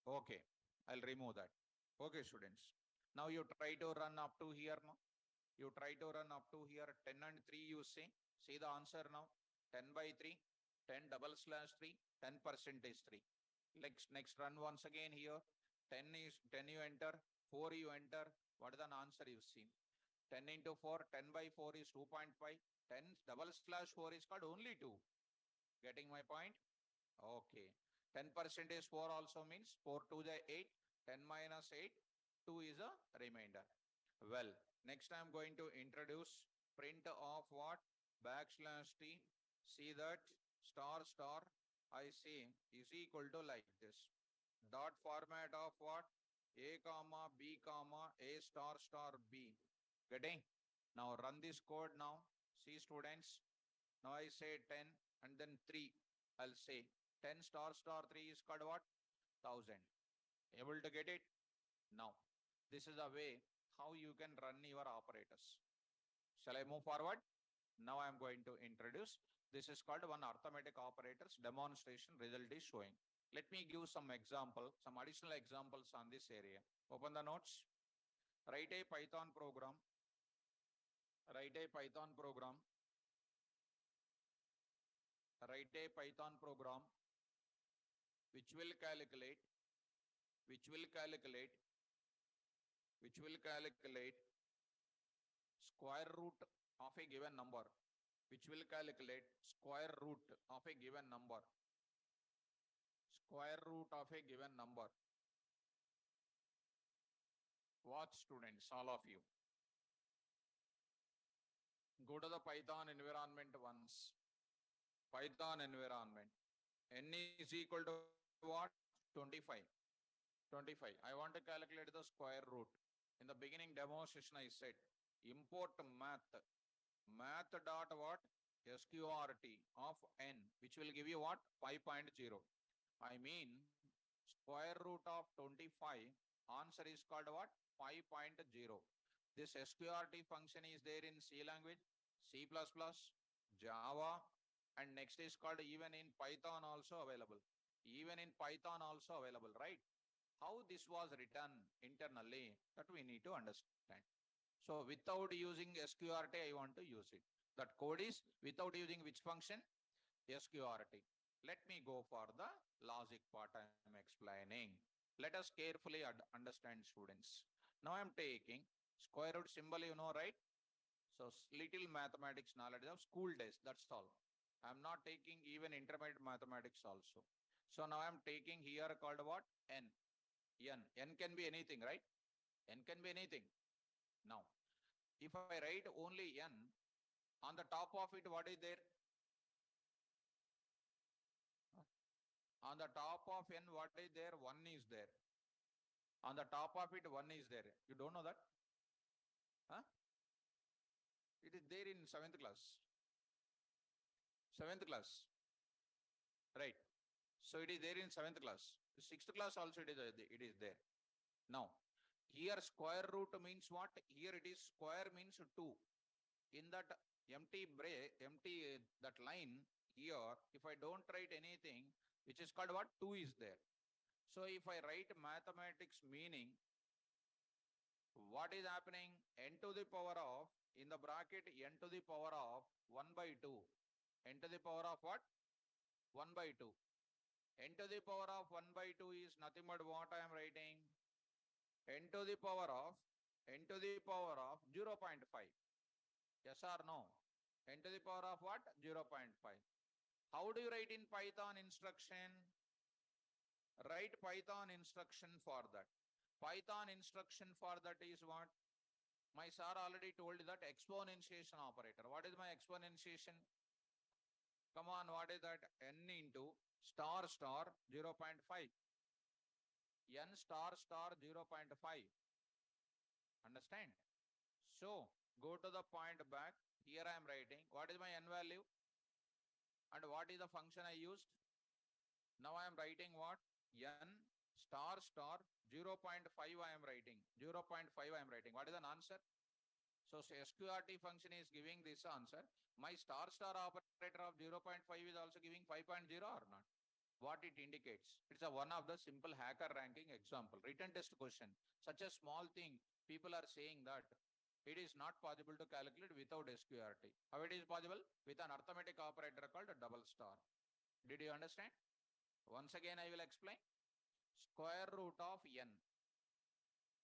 Okay. I'll remove that. Okay, students. Now you try to run up to here. No? You try to run up to here. 10 and 3 you see. See the answer now. 10 by 3. 10 double slash 3. 10 percentage 3. Next run once again here. 10 you enter. 4 you enter. What is the answer you see? 10 into 4. 10 by 4 is 2.5. 10 double slash 4 is called only 2. Getting my point? Okay. 10% is 4 also means 4 to the 8. 10 minus 8. 2 is a remainder. Well, next I am going to introduce print of what? \T. See that star star I say is equal to like this. Dot format of what? A comma B comma A star star B. Getting? Now run this code now. See, students. Now I say 10 and then 3. I'll say 10 star star 3 is called what? 1000. Able to get it? Now, This is a way how you can run your operators. Shall I move forward? Now I am going to introduce. This is called one arithmetic operators demonstration result is showing. Let me give some example, some additional examples on this area. Open the notes. Write a Python program. Write a Python program. Write a Python program which will calculate square root of a given number, which will calculate square root of a given number, square root of a given number. Watch students, all of you. Go to the Python environment once. Python environment. N is equal to what? 25. 25. I want to calculate the square root. In the beginning demo session, I said import math. Math dot what? SQRT of n, which will give you what? 5.0. I mean, square root of 25, answer is called what? 5.0. This SQRT function is there in C language, C++, Java, and next is called even in Python also available. Even in Python also available, right? How this was written internally, that we need to understand. So without using SQRT, I want to use it. That code is without using which function? SQRT. Let me go for the logic part I am explaining. Let us carefully understand, students. Now I am taking square root symbol, you know, right? So little mathematics knowledge of school days, that's all. I am not taking even intermediate mathematics also. So now I am taking here called what? N. N. N can be anything, right? N can be anything. Now, if I write only N, on the top of it, what is there? On the top of N, what is there? 1 is there. On the top of it, 1 is there. You don't know that? Huh? It is there in 7th class. 7th class. Right. So it is there in 7th class. 6th class also it is there. Now, here square root means what? Here it is square means 2. In that empty that line here, if I don't write anything, which is called what? 2 is there. So if I write mathematics meaning, what is happening? N to the power of, in the bracket, n to the power of 1 by 2. N to the power of what? 1 by 2. N to the power of 1 by 2 is nothing but what I am writing? N to the power of 0.5. Yes or no? N to the power of what? 0.5. How do you write in Python instruction? Write Python instruction for that. Python instruction for that is what? My sir already told that exponentiation operator. What is my exponentiation? Come on, what is that? N into star 0.5. N star 0.5. Understand? So, go to the point back. Here I am writing. What is my N value? And what is the function I used? Now I am writing what? N star 0.5 I am writing. 0.5 I am writing. What is an answer? So SQRT function is giving this answer. My star operator of 0.5 is also giving 5.0 or not? What it indicates? It's a one of the simple hacker ranking example. Written test question. Such a small thing, people are saying that it is not possible to calculate without SQRT. How it is possible? With an arithmetic operator called a double star. Did you understand? Once again, I will explain. Square root of n.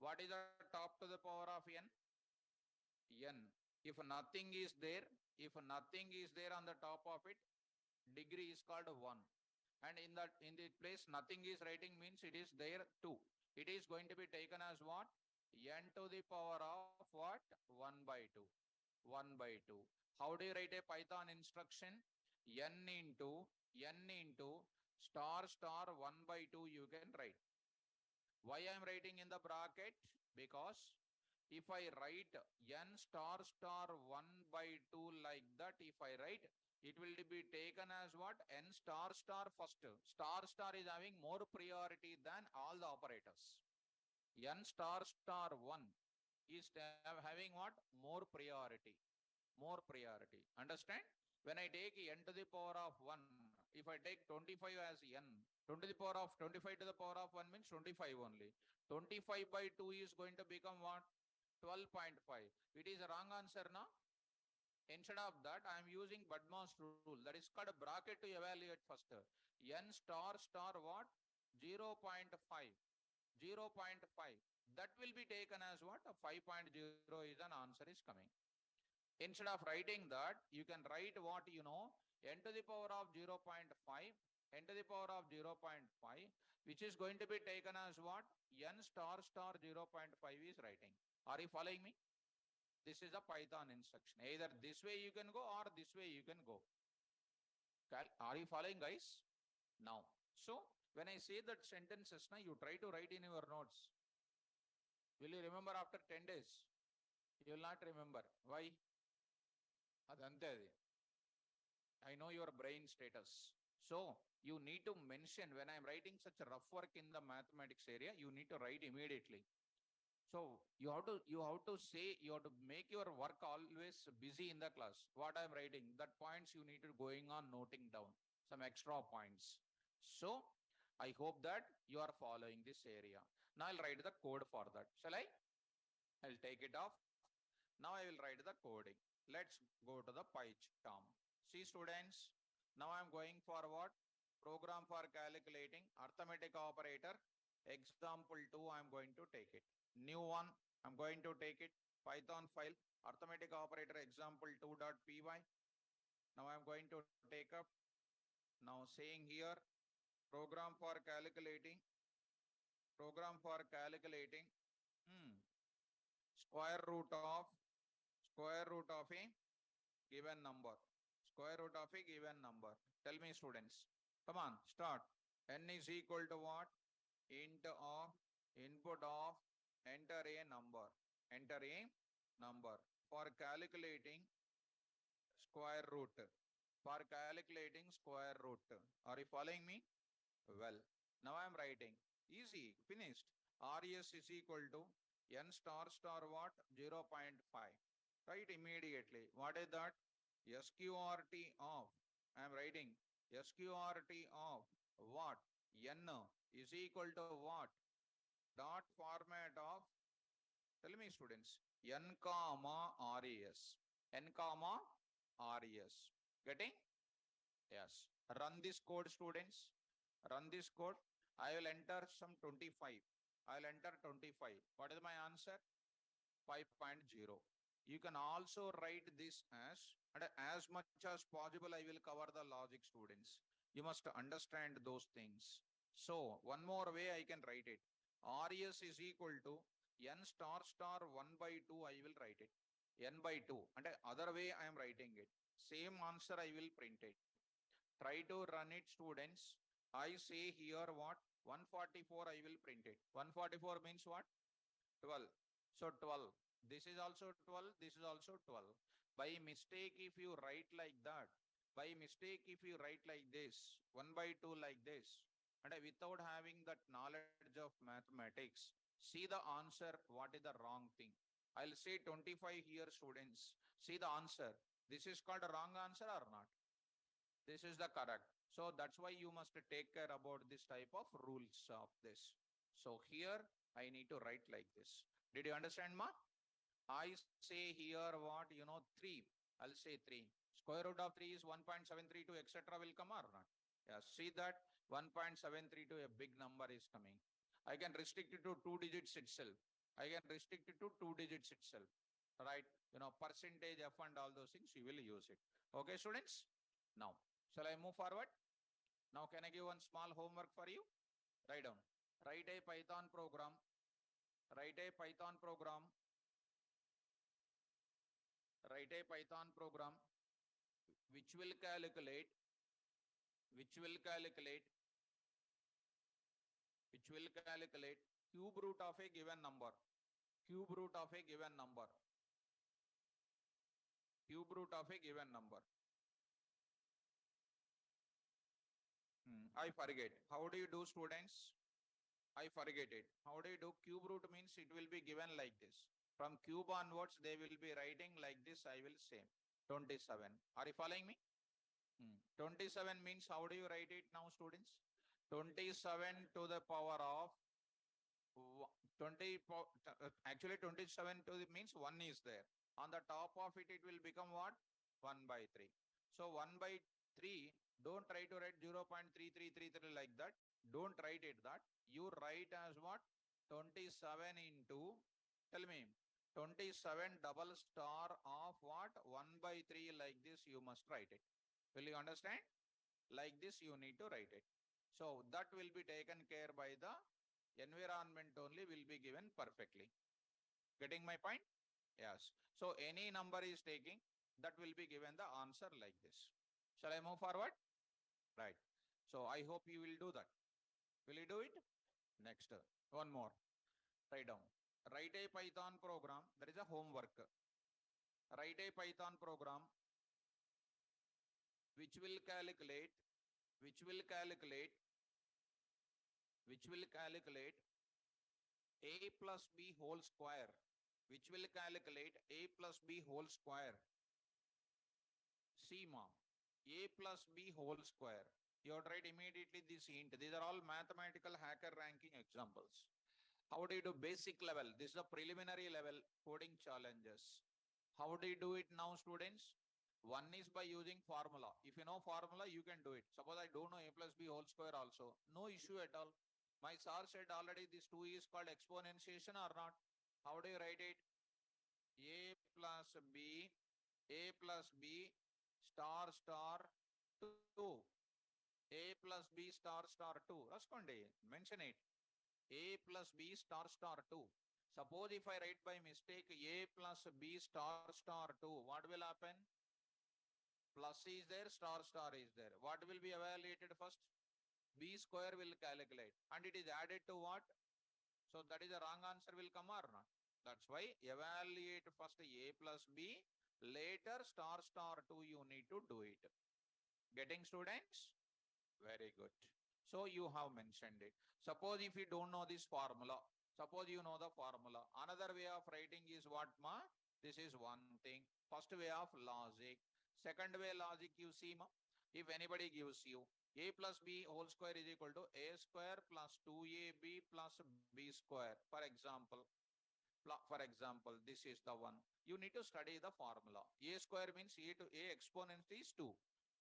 What is the top to the power of n? N. If nothing is there on the top of it, degree is called 1. And in the place nothing is writing means it is there 2. It is going to be taken as what? N to the power of what? 1 by 2. 1 by 2. How do you write a Python instruction? N into star 1 by 2 you can write. Why I am writing in the bracket? Because if I write n star 1 by 2 like that, if I write, it will be taken as what? N star first. Star is having more priority than all the operators. n star star 1 is having what? More priority. More priority. Understand? When I take n to the power of 1, if I take 25 as n, 20 to the power of 25 to the power of 1 means 25 only. 25 by 2 is going to become what? 12.5. It is a wrong answer now. Instead of that, I am using Budmar's rule. That is called a bracket to evaluate first. N star star what? 0.5. 0.5. That will be taken as what? A 5.0 is an answer is coming. Instead of writing that, you can write what you know, n to the power of 0.5, n to the power of 0.5, which is going to be taken as what? N star star 0.5 is writing. Are you following me? This is a Python instruction. Either this way you can go or this way you can go. Are you following, guys? Now, so when I say that sentences, now you try to write in your notes. Will you remember after 10 days? You will not remember. Why? I know your brain status. So you need to mention when I'm writing such a rough work in the mathematics area, you need to write immediately. So you have to say, you have to make your work always busy in the class. What I'm writing, that points you need to going on noting down some extra points. So I hope that you are following this area. Now I'll write the code for that. Shall I? I'll take it off. Now I will write the coding. Let's go to the PyCharm. See students, now I'm going for what? Program for calculating arithmetic operator. Example 2, I'm going to take it. New one, I'm going to take it. Python file, arithmetic operator example 2.py. Now I'm going to take up. Now saying here, program for calculating square root of a given number. Square root of a given number. Tell me students. Come on, start. N is equal to what? Int of input of enter a number. Enter a number for calculating square root. For calculating square root. Are you following me? Well, now I am writing. Easy, finished. RS is equal to n star star what? 0.5. Write immediately. What is that? SQRT of, I am writing SQRT of what? N is equal to what? Dot format of, tell me students, N comma RES. N comma RES. Getting? Yes. Run this code students. Run this code. I will enter some 25. I will enter 25. What is my answer? 5.0. You can also write this as much as possible, I will cover the logic students. You must understand those things. So one more way I can write it. RES is equal to n star star 1 by 2, I will write it. N by 2. And other way I am writing it. Same answer I will print it. Try to run it students. I say here what? 144 I will print it. 144 means what? 12. So 12. This is also 12. This is also 12. By mistake, if you write like that, by mistake, if you write like this, 1 by 2 like this, and without having that knowledge of mathematics, see the answer, what is the wrong thing. I'll say 25 here, students. See the answer. This is called a wrong answer or not? This is the correct. So that's why you must take care about this type of rules of this. So here I need to write like this. Did you understand, ma? I say here what, 3. I'll say 3. Square root of 3 is 1.732, etc. will come or not? Yeah, see that 1.732, a big number is coming. I can restrict it to 2 digits itself. I can restrict it to 2 digits itself. Right? Percentage, F and all those things, you will use it. Okay, students? Now, shall I move forward? Now, can I give one small homework for you? Write down. Write a Python program. Write a Python program. Write a Python program which will calculate cube root of a given number. Cube root of a given number. Cube root of a given number. I forget. How do you do, students? I forget it. How do you do? Cube root means it will be given like this. From cube onwards, they will be writing like this. I will say 27. Are you following me? 27 means how do you write it now, students? 27 to the power of 20, actually 27 to the means 1 is there. On the top of it, it will become what? 1 by 3. So 1 by 3, don't try to write 0.3333 like that. Don't write it that. You write as what? 27 into, tell me, 27 double star of what? 1 by 3 like this, you must write it. Will you understand? Like this, you need to write it. So that will be taken care by the environment only, will be given perfectly. Getting my point? Yes. So any number is taking, that will be given the answer like this. Shall I move forward? Right. So I hope you will do that. Will you do it? Next, one more. Write down. Write a Python program. That is a homework. Write a Python program which will calculate a plus b whole square, which will calculate a plus b whole square. See, mom, a plus b whole square. You have to write immediately this hint. These are all mathematical hacker ranking examples. How do you do basic level? This is a preliminary level coding challenges. How do you do it now, students? One is by using formula. If you know formula, you can do it. Suppose I don't know a plus b whole square also. No issue at all. My sir said already this 2 is called exponentiation or not. How do you write it? A plus b star star 2. A plus b star star 2. Raskondi, mention it. A plus b star star 2. Suppose if I write by mistake a plus b star star 2, what will happen? Plus is there, star star is there. What will be evaluated first? B square will calculate. And it is added to what? So that is the wrong answer will come or not? That's why evaluate first a plus b. Later star star 2 you need to do it. Getting, students? Very good. So you have mentioned it. Suppose if you don't know this formula, suppose you know the formula. Another way of writing is what, ma? This is one thing. First way of logic. Second way logic you see, ma? If anybody gives you a plus b whole square is equal to a square plus 2ab plus b square. For example, this is the one. You need to study the formula. A square means a to a exponent is 2.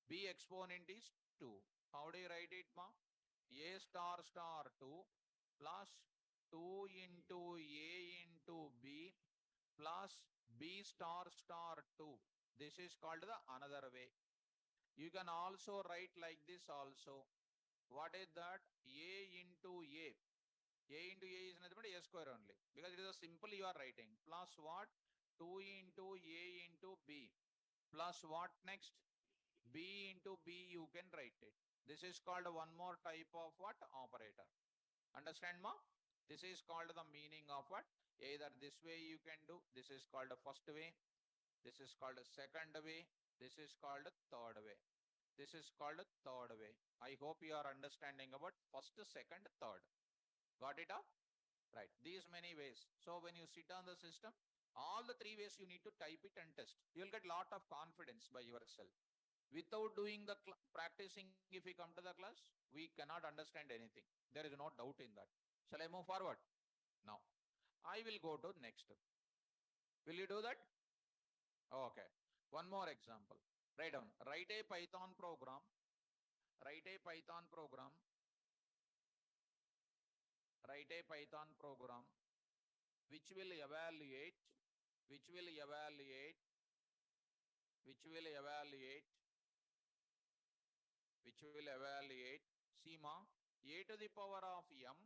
B exponent is 2. How do you write it, ma? A star star 2 plus 2 into A into B plus B star star 2. This is called the another way. You can also write like this also. What is that? A into A. A into A is nothing but A square only. Because it is a simple you are writing. Plus what? 2 into A into B. Plus what next? B into B you can write it. This is called one more type of what? Operator. Understand, ma? This is called the meaning of what? Either this way you can do. This is called the first way. This is called the second way. This is called the third way. This is called the third way. I hope you are understanding about first, second, third. Got it up? Right. These many ways. So when you sit on the system, all the 3 ways you need to type it and test. You will get lot of confidence by yourself. Without doing the practicing, if we come to the class, we cannot understand anything. There is no doubt in that. Shall I move forward? Now, I will go to next. Will you do that? Okay. One more example. Write down. Write a Python program. Write a Python program. Write a Python program which will evaluate CMA a to the power of m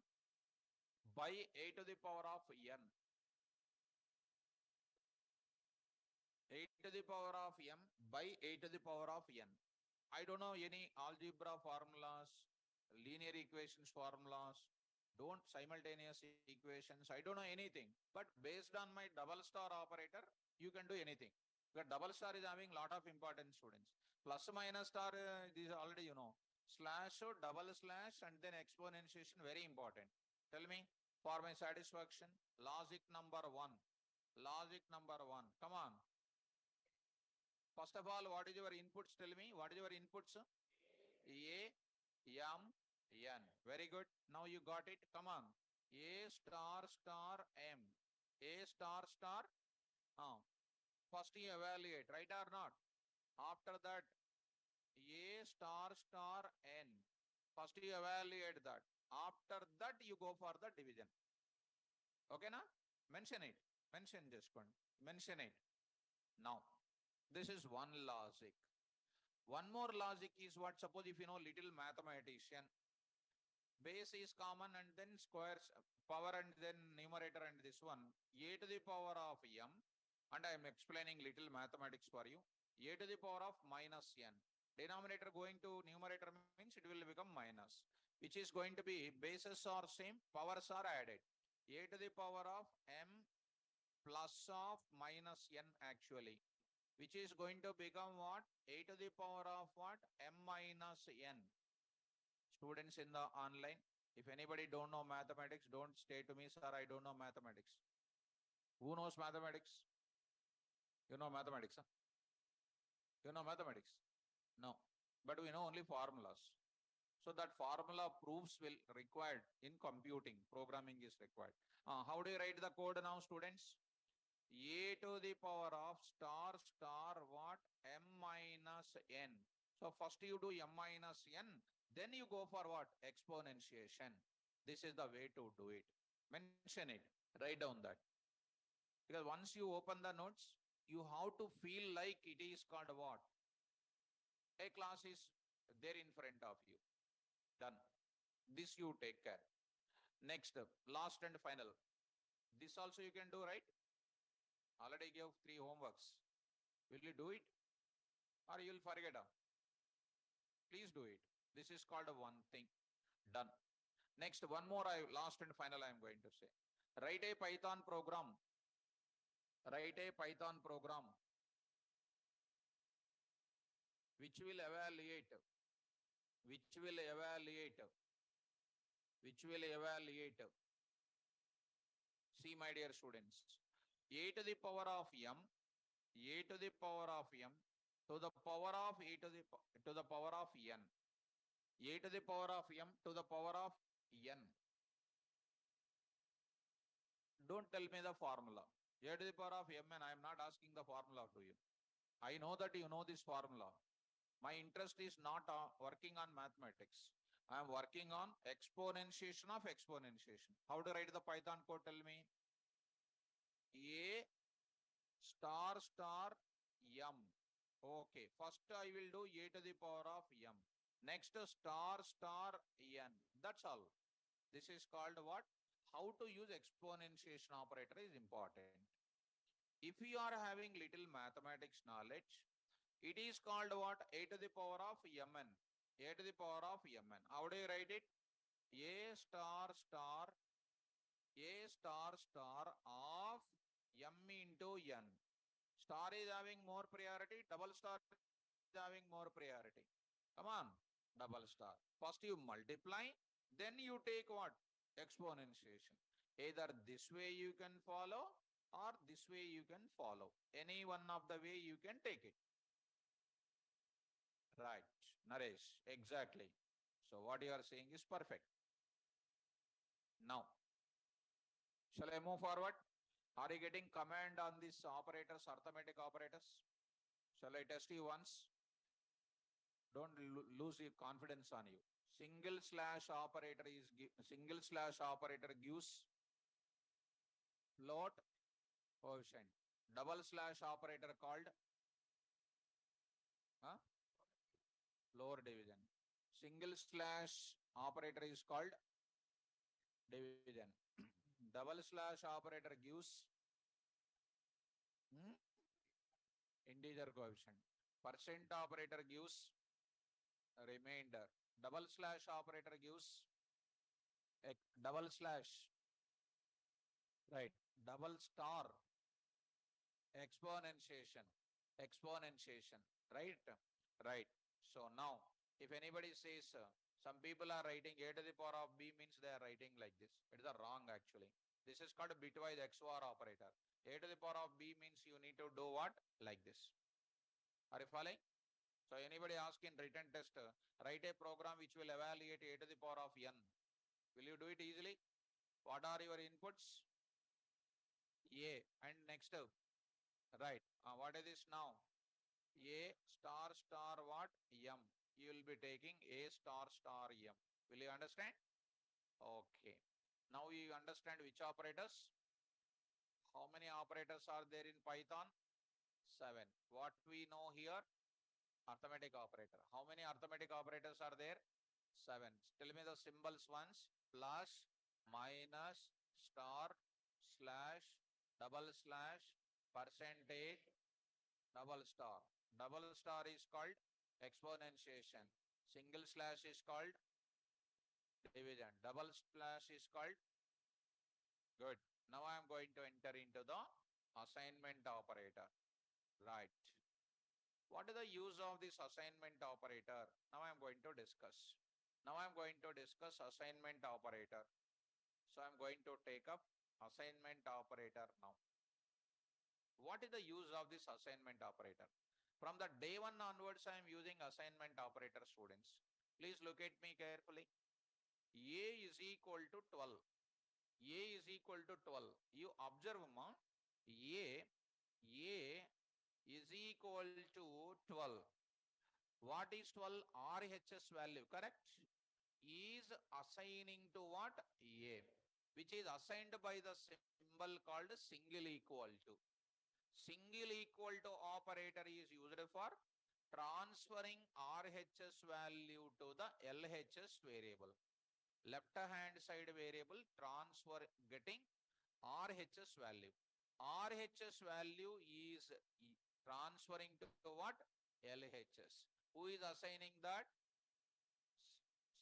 by a to the power of n. A to the power of m by a to the power of n. I don't know any algebra formulas, linear equations formulas, don't simultaneous equations. I don't know anything. But based on my double star operator, you can do anything. Because double star is having lot of important, students. Plus minus star, this is already you know. Slash or double slash and then exponentiation, very important. Tell me, for my satisfaction, logic number one. Logic number one. Come on. First of all, what is your inputs? Tell me, what is your inputs? A, M, N. Very good. Now you got it. Come on. A star star M. A star star. First you evaluate, right or not? After that, A star star N. First you evaluate that. After that, you go for the division. Okay, na? Mention it. Mention this one. Mention it. Now, this is one logic. One more logic is what? Suppose if you know little mathematician, base is common and then squares, power and then numerator and this one, a to the power of m, and I am explaining little mathematics for you, a to the power of minus n. Denominator going to numerator means it will become minus, which is going to be bases are same, powers are added. A to the power of m plus of minus n actually, which is going to become what? A to the power of what? M minus n. Students in the online, if anybody don't know mathematics, don't say to me, sir, I don't know mathematics. Who knows mathematics? You know mathematics, huh? You know mathematics? No, but we know only formulas. So that formula proofs will required in computing, programming is required. How do you write the code now, students? A to the power of star star what? M minus n. So first you do m minus n, then you go for what? Exponentiation. This is the way to do it. Mention it. Write down that. Because once you open the notes, you have to feel like it is called what? A class is there in front of you. Done. This you take care. Next, last and final. This also you can do, right? Already gave 3 homeworks. Will you do it? Or you will forget them? Please do it. This is called a one thing. Done. Next, one more last and final I am going to say. Write a Python program. Write a Python program which will evaluate. See, my dear students, a to the power of m, a to the power of m, to the power of a to the power of n, a to the power of m to the power of n. Don't tell me the formula. A to the power of m, and I am not asking the formula to you. I know that you know this formula. My interest is not working on mathematics. I am working on exponentiation of exponentiation. How to write the Python code? Tell me. A star star m. Okay. First I will do a to the power of m. Next star star n. That's all. This is called what? How to use exponentiation operator is important. If you are having little mathematics knowledge, it is called what? A to the power of mn. A to the power of mn. How do you write it? A star star of m into n. Star is having more priority, double star is having more priority. Come on, double star. First you multiply, then you take what? Exponentiation. Either this way you can follow or this way you can follow. Any one of the way you can take it. Right, Naresh, exactly. So what you are saying is perfect. Now, shall I move forward? Are you getting command on these operators, arithmetic operators? Shall I test you once? Don't lose your confidence on you. Single slash operator gives float coefficient. Double slash operator called lower division. Single slash operator is called division. Double slash operator gives integer coefficient. Percent operator gives remainder. Double slash operator gives double slash, right? Double star exponentiation, right? Right. So now, if anybody says, Some people are writing a to the power of b means they are writing like this. It is a wrong actually. This is called a bitwise XOR operator. A to the power of b means you need to do what? Like this. Are you following? So anybody ask in written test, write a program which will evaluate a to the power of n. Will you do it easily? What are your inputs? A and next, right. What is this now? A star star what? M. You will be taking A star star M. Will you understand? Okay. Now you understand which operators? How many operators are there in Python? 7. What we know here? Arithmetic operator. How many arithmetic operators are there? 7. Tell me the symbols once. Plus, minus, star, slash, double slash, percentage, double star. Double star is called exponentiation. Single slash is called division. Double slash is called good. Now I am going to enter into the assignment operator. Right. What is the use of this assignment operator? Now I am going to discuss. Now I am going to discuss assignment operator. So I am going to take up assignment operator now. What is the use of this assignment operator? From the day one onwards, I am using assignment operator, students. Please look at me carefully. A is equal to 12. A is equal to 12. You observe, ma. A is equal to 12. What is 12? RHS value, correct? Is assigning to what? A, which is assigned by the symbol called single equal to. Single equal to operator is used for transferring RHS value to the LHS variable. Left hand side variable transfer getting RHS value. RHS value is transferring to what? LHS. Who is assigning that?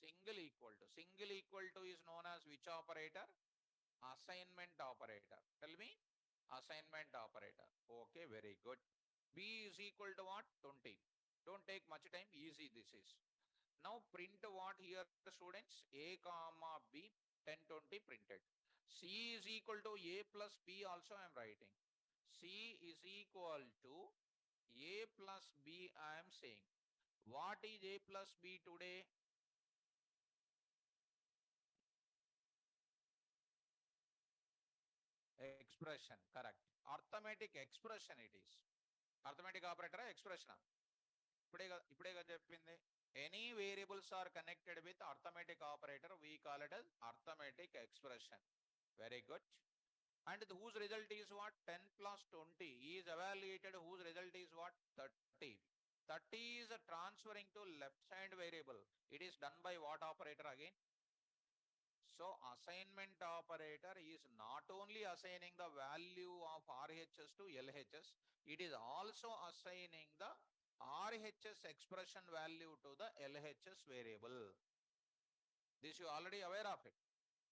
Single equal to. Single equal to is known as which operator? Assignment operator. Tell me. Assignment operator. Okay, very good. B is equal to what? 20. Don't take much time. Easy this is. Now print what here, students? A comma B, 10, 20 printed. C is equal to A plus B also I am writing. C is equal to A plus B I am saying. What is A plus B today? Expression, correct. Arithmetic expression it is. Arithmetic operator expression. Any variables are connected with arithmetic operator, we call it as arithmetic expression. Very good. And whose result is what? 10 plus 20 is evaluated. Whose result is what? 30. 30 is transferring to left hand variable. It is done by what operator again? So assignment operator is not only assigning the value of RHS to LHS, it is also assigning the RHS expression value to the LHS variable. This you already aware of it.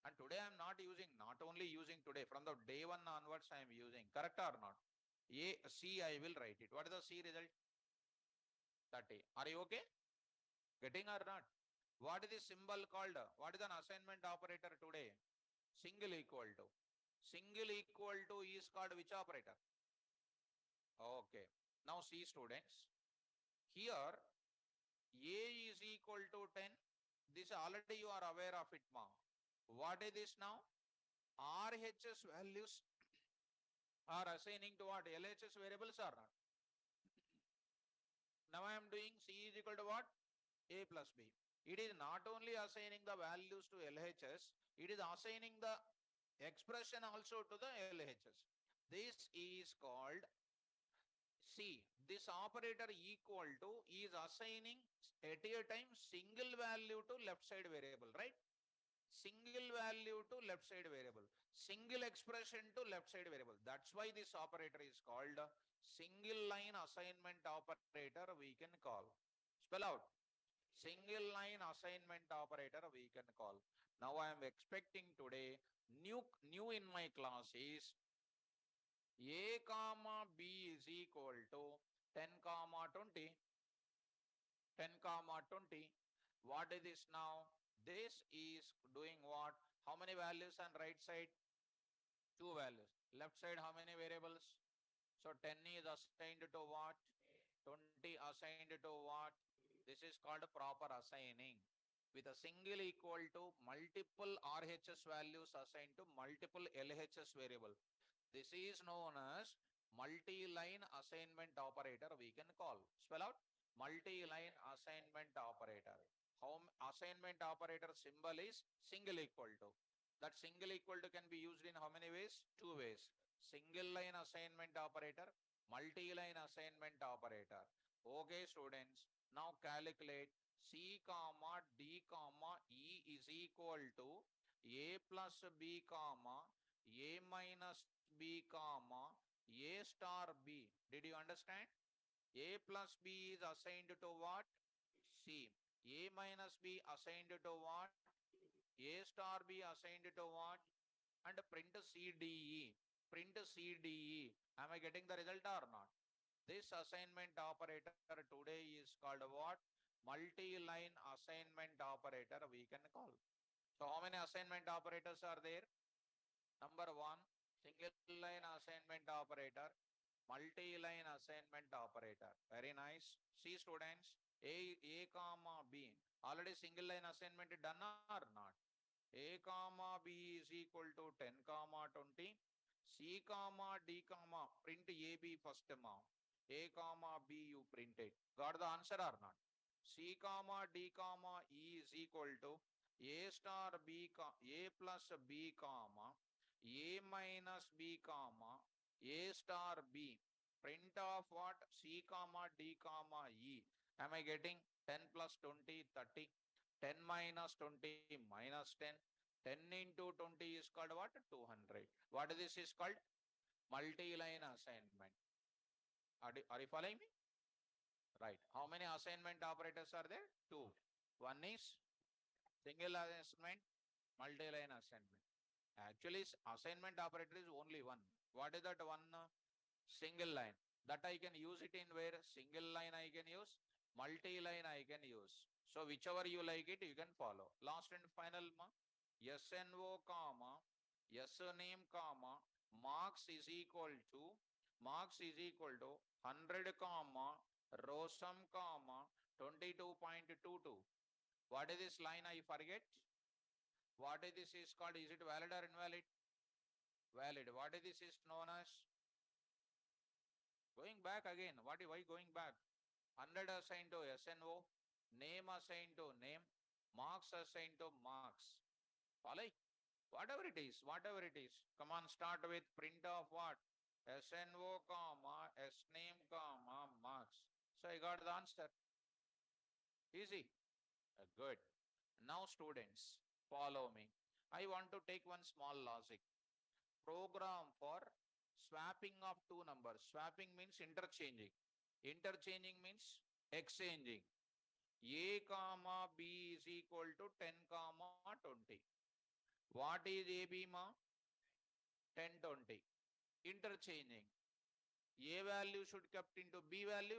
And today I am not only using today, from the day one onwards I am using, correct or not? C I will write it. What is the C result? 30. Are you okay? Getting or not? What is the symbol called? What is an assignment operator today? Single equal to. Single equal to is called which operator? Okay. Now see, students. Here A is equal to 10. This already you are aware of it, ma. What is this now? RHS values are assigning to what? LHS variables or not? Now I am doing C is equal to what? A plus B. It is not only assigning the values to LHS, it is assigning the expression also to the LHS. This is called C. This operator equal to is assigning at a time single value to left side variable, right? Single value to left side variable, single expression to left side variable. That's why this operator is called single line assignment operator, we can call. Spell out. Single line assignment operator we can call. Now I am expecting today new in my class is A comma B is equal to 10 comma 20. 10 comma 20. What is this now? This is doing what? How many values on right side? 2 values. Left side, how many variables? So 10 is assigned to what? 20 assigned to what? This is called proper assigning. With a single equal to multiple RHS values assigned to multiple LHS variable. This is known as multi-line assignment operator, we can call. Spell out multi-line assignment operator. How assignment operator symbol is single equal to. That single equal to can be used in how many ways? 2 ways. Single line assignment operator, multi-line assignment operator. Okay, students. Now calculate C comma D comma E is equal to A plus B comma A minus B comma A star B. Did you understand? A plus B is assigned to what? C. A minus B assigned to what? A star B assigned to what? And print CDE. Print CDE. Am I getting the result or not? This assignment operator today is called what? Multi-line assignment operator we can call. So how many assignment operators are there? Number 1, single line assignment operator, multi-line assignment operator. Very nice. See students, A comma B. Already single line assignment done or not? A comma B is equal to 10 comma 20. C comma D comma print AB first ma. A comma B you print it. Got the answer or not? C comma D comma E is equal to A star B A plus B comma A minus B comma A star B. Print of what? C comma D comma E. Am I getting 10 plus 20, 30? 10 minus 20 minus 10. 10 into 20 is called what? 200. What this is called? Multi-line assignment. Are you following me? Right. How many assignment operators are there? 2. One is single assignment, multi-line assignment. Actually, assignment operator is only one. What is that one? Single line. That I can use it in where? Single line I can use, multi-line I can use. So whichever you like it, you can follow. Last and final, SNO comma, SName comma, marks is equal to 100 comma, rosum comma, 22.22. What is this line? I forget. What is this is called? Is it valid or invalid? Valid. What is this is known as? Going back again. Why going back? 100 assigned to SNO, name assigned to name, marks assigned to marks. Follow? Whatever it is, whatever it is. Come on, start with print of what? SNO comma, SName comma, marks. So I got the answer. Easy. Good. Now students, follow me. I want to take one small logic. Program for swapping of two numbers. Swapping means interchanging. Interchanging means exchanging. A comma B is equal to 10 comma 20. What is AB ma? 10, 20. Interchanging. A value should kept into B value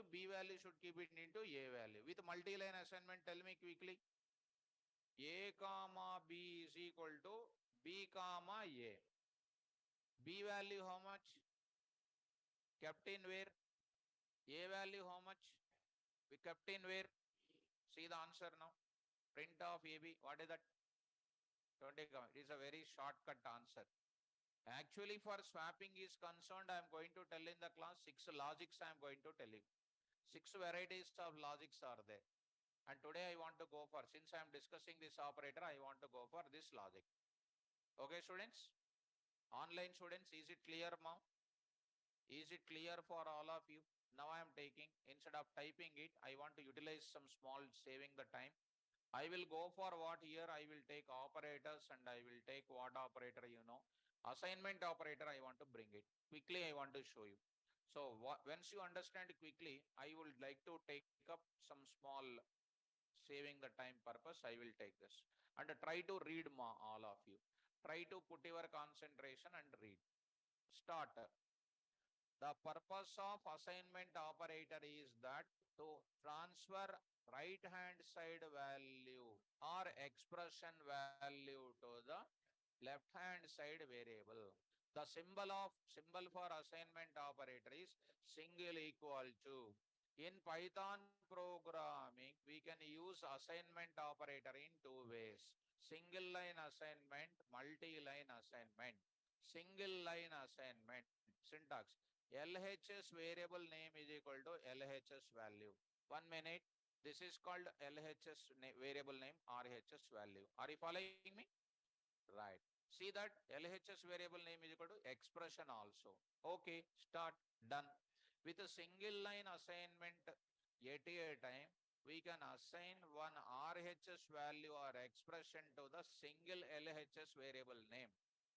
should keep it into A value. With multi-line assignment, tell me quickly. A comma B is equal to B comma A. B value how much? Kept in where? A value how much? We kept in where? See the answer now. Print of AB. What is that? 20 comma. It is a very shortcut answer. Actually, for swapping is concerned, I am going to tell in the class 6 logics I am going to tell you. 6 varieties of logics are there. And today I want to go for, since I am discussing this operator, I want to go for this logic. Okay, students? Online students, is it clear now? Is it clear for all of you? Now I am taking, instead of typing it, I want to utilize some small saving the time. I will go for what here, I will take operators and I will take what operator, assignment operator, I want to bring it. Quickly, I want to show you. So once you understand quickly, I would like to take up some small saving the time purpose. I will take this and try to read all of you. Try to put your concentration and read. Start. The purpose of assignment operator is that to transfer right hand side value or expression value to the left hand side variable. The symbol for assignment operator is single equal to. In Python programming, we can use assignment operator in two ways. Single line assignment, multi-line assignment. Single line assignment syntax. LHS variable name is equal to LHS value. 1 minute. This is called LHS variable name RHS value. Are you following me? Right. See that LHS variable name is equal to expression also. Okay, start, done. With a single line assignment at a time, we can assign one RHS value or expression to the single LHS variable name.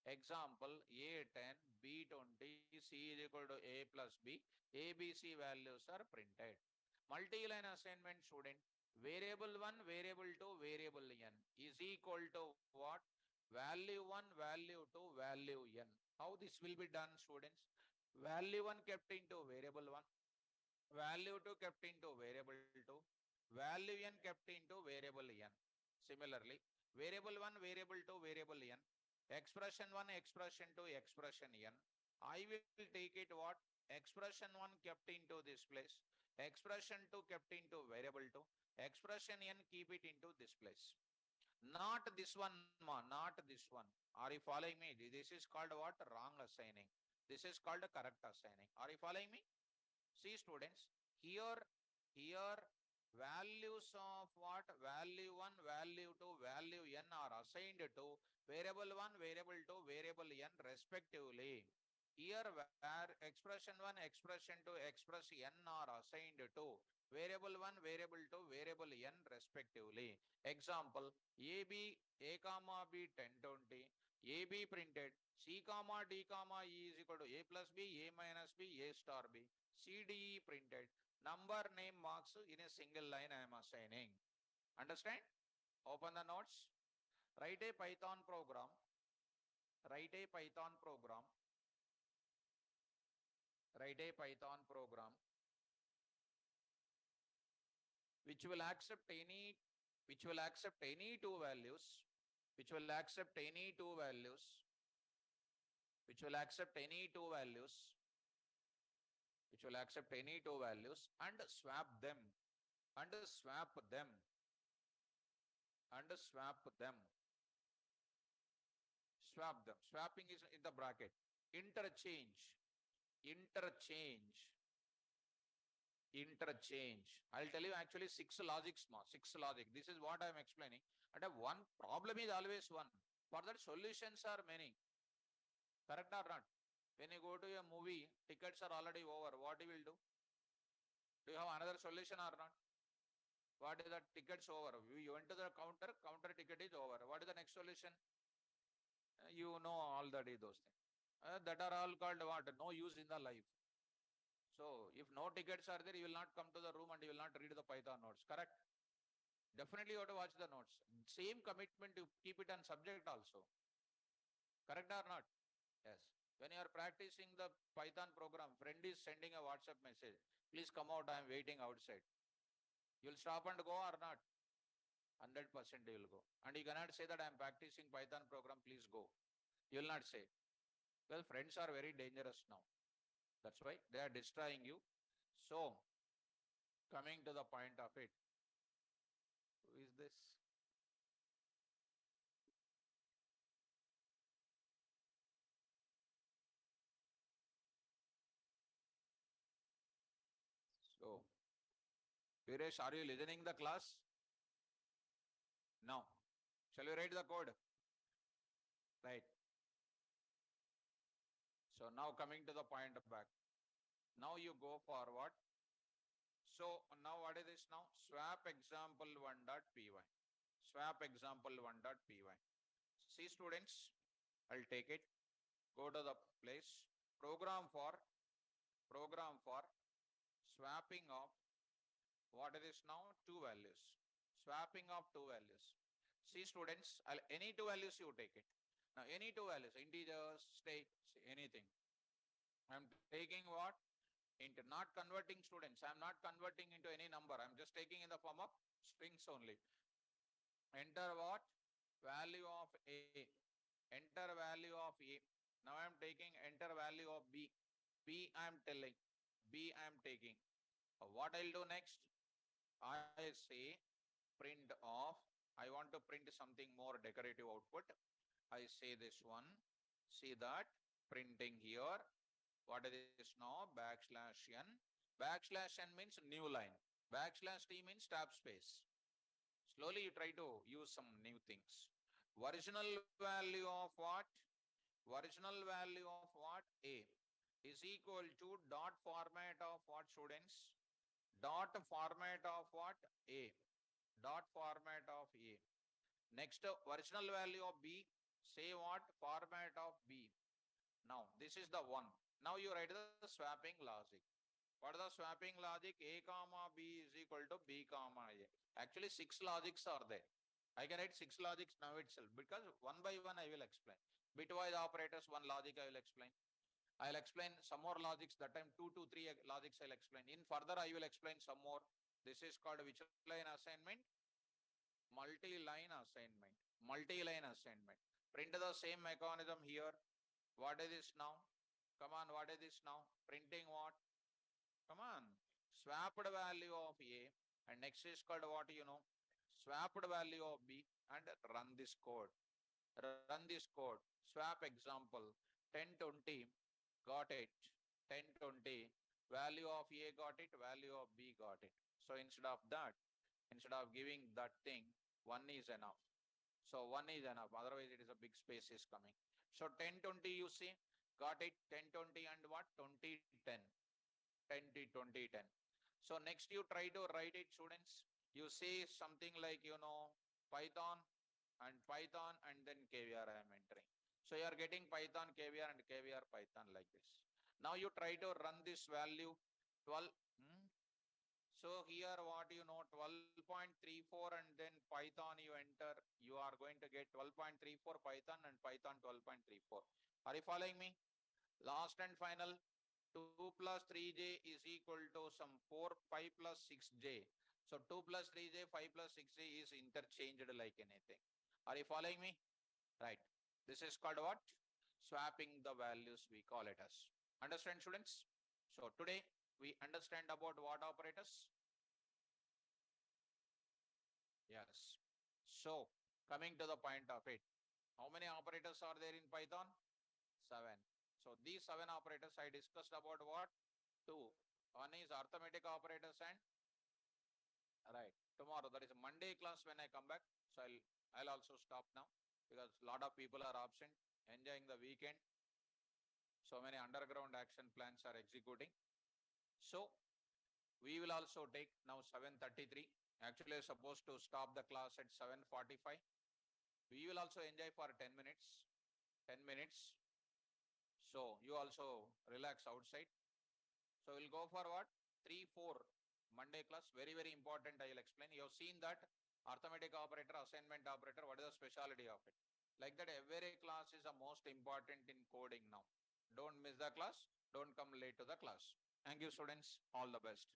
Example, A10, B20, C is equal to A plus B, ABC values are printed. Multi-line assignment student, variable 1, variable 2, variable n is equal to what? Value 1, value 2, value n. How this will be done, students? Value 1 kept into variable 1, value 2 kept into variable 2, value n kept into variable n. Similarly, variable 1, variable 2, variable n, expression 1, expression 2, expression n. I will take it what? Expression 1 kept into this place, expression 2 kept into variable 2, expression n keep it into this place. Not this one, not this one. Are you following me? This is called what? Wrong assigning. This is called correct assigning. Are you following me? See students, here values of what? Value 1, value 2, value n are assigned to variable 1, variable 2, variable n respectively. Here where expression 1, expression 2, express n are assigned to variable 1, variable 2, variable n respectively. Example, AB, A comma B 1020, AB printed, C comma D comma E is equal to A plus B, A minus B, A star B. CDE printed. Number name marks in a single line I am assigning. Understand? Open the notes. Write a Python program. Write a Python program. Write a Python program which will accept any two values, which will accept any two values, which will accept any two values, which will accept any two values and swap them, and swap them, and swap them. Swap them. Swapping is in the bracket. Interchange. Interchange. Interchange. I'll tell you actually 6 logics more. 6 logic. This is what I am explaining. And one problem is always one. For that solutions are many. Correct or not? When you go to a movie, tickets are already over. What you will do? Do you have another solution or not? What is that? Tickets over. You went to the counter, counter ticket is over. What is the next solution? You know already those things. That are all called what? No use in the life. So if no tickets are there, you will not come to the room and you will not read the Python notes. Correct? Definitely you have to watch the notes. Same commitment to keep it on subject also. Correct or not? Yes. When you are practicing the Python program, friend is sending a WhatsApp message. Please come out, I am waiting outside. You will stop and go or not? 100% you will go. And you cannot say that I am practicing Python program, please go. You will not say. Well, friends are very dangerous now. That's why they are destroying you. So, coming to the point of it. Who is this? So, Viresh, are you listening the class? No. Shall we write the code? Right. So now coming to the point back. Now you go forward. So now what is this now? Swap example1.py. Swap example1.py. See students, I'll take it. Go to the place. Program for swapping of what is this now? Two values. Swapping of two values. See students, any two values you take it. Now any two values, integers, stake, anything. I'm taking what? Into, not converting students. I'm not converting into any number. I'm just taking in the form of strings only. Enter what? Value of A. Enter value of A. Now I'm taking enter value of B. B I'm telling. B I'm taking. What I'll do next? I say print of. I want to print something more decorative output. I say this one. See that printing here. What is this now? Backslash n. Backslash n means new line. Backslash t means tab space. Slowly you try to use some new things. Original value of what? Original value of what? A is equal to dot format of what, students? Dot format of what? A. Dot format of A. Next, original value of B. Say what? Format of B. Now, this is the one. Now you write the swapping logic. What is the swapping logic? A comma B is equal to B comma A. Actually, 6 logics are there. I can write 6 logics now itself because one by one I will explain. Bitwise operators, one logic I will explain. I'll explain some more logics. That time 2 to 3 logics I'll explain. In further, I will explain some more. This is called which line assignment? Multi-line assignment. Multi-line assignment. Print the same mechanism here. What is this now? Come on, what is this now? Printing what? Come on. Swapped value of A. And next is called what, you know? Swapped value of B. And run this code. Run this code. Swap example. 1020. Got it. 1020. Value of A got it. Value of B got it. So instead of that, instead of giving that thing, 1 is enough. So 1 is enough. Otherwise, it is a big space is coming. So 1020, you see, got it. 1020 and what? 2010. 10. So next you try to write it, students. You say something like, you know, Python and then KVR I am entering. So you are getting Python, KVR and KVR Python like this. Now you try to run this value 12. So here what you know, 12.34 and then Python you enter, you are going to get 12.34 Python and Python 12.34. Are you following me? Last and final, 2 plus 3j is equal to some 4, 5 plus 6j. So 2 plus 3j, 5 plus 6j is interchanged like anything. Are you following me? Right. This is called what? Swapping the values, we call it as. Understand, students? So today we understand about what operators? Yes. So coming to the point of it, how many operators are there in Python? 7. So these 7 operators I discussed about what? 2. One is arithmetic operators and right. Tomorrow, that is a Monday class when I come back. So I'll also stop now because a lot of people are absent, enjoying the weekend. So many underground action plans are executing. So we will also take now 7:33. Actually, supposed to stop the class at 7:45. We will also enjoy for 10 minutes. 10 minutes. So you also relax outside. So we'll go for what? 3, 4 Monday class. Very, very important. I will explain. You have seen that arithmetic operator, assignment operator. What is the specialty of it? Like that, every class is the most important in coding now. Don't miss the class. Don't come late to the class. Thank you, students. All the best.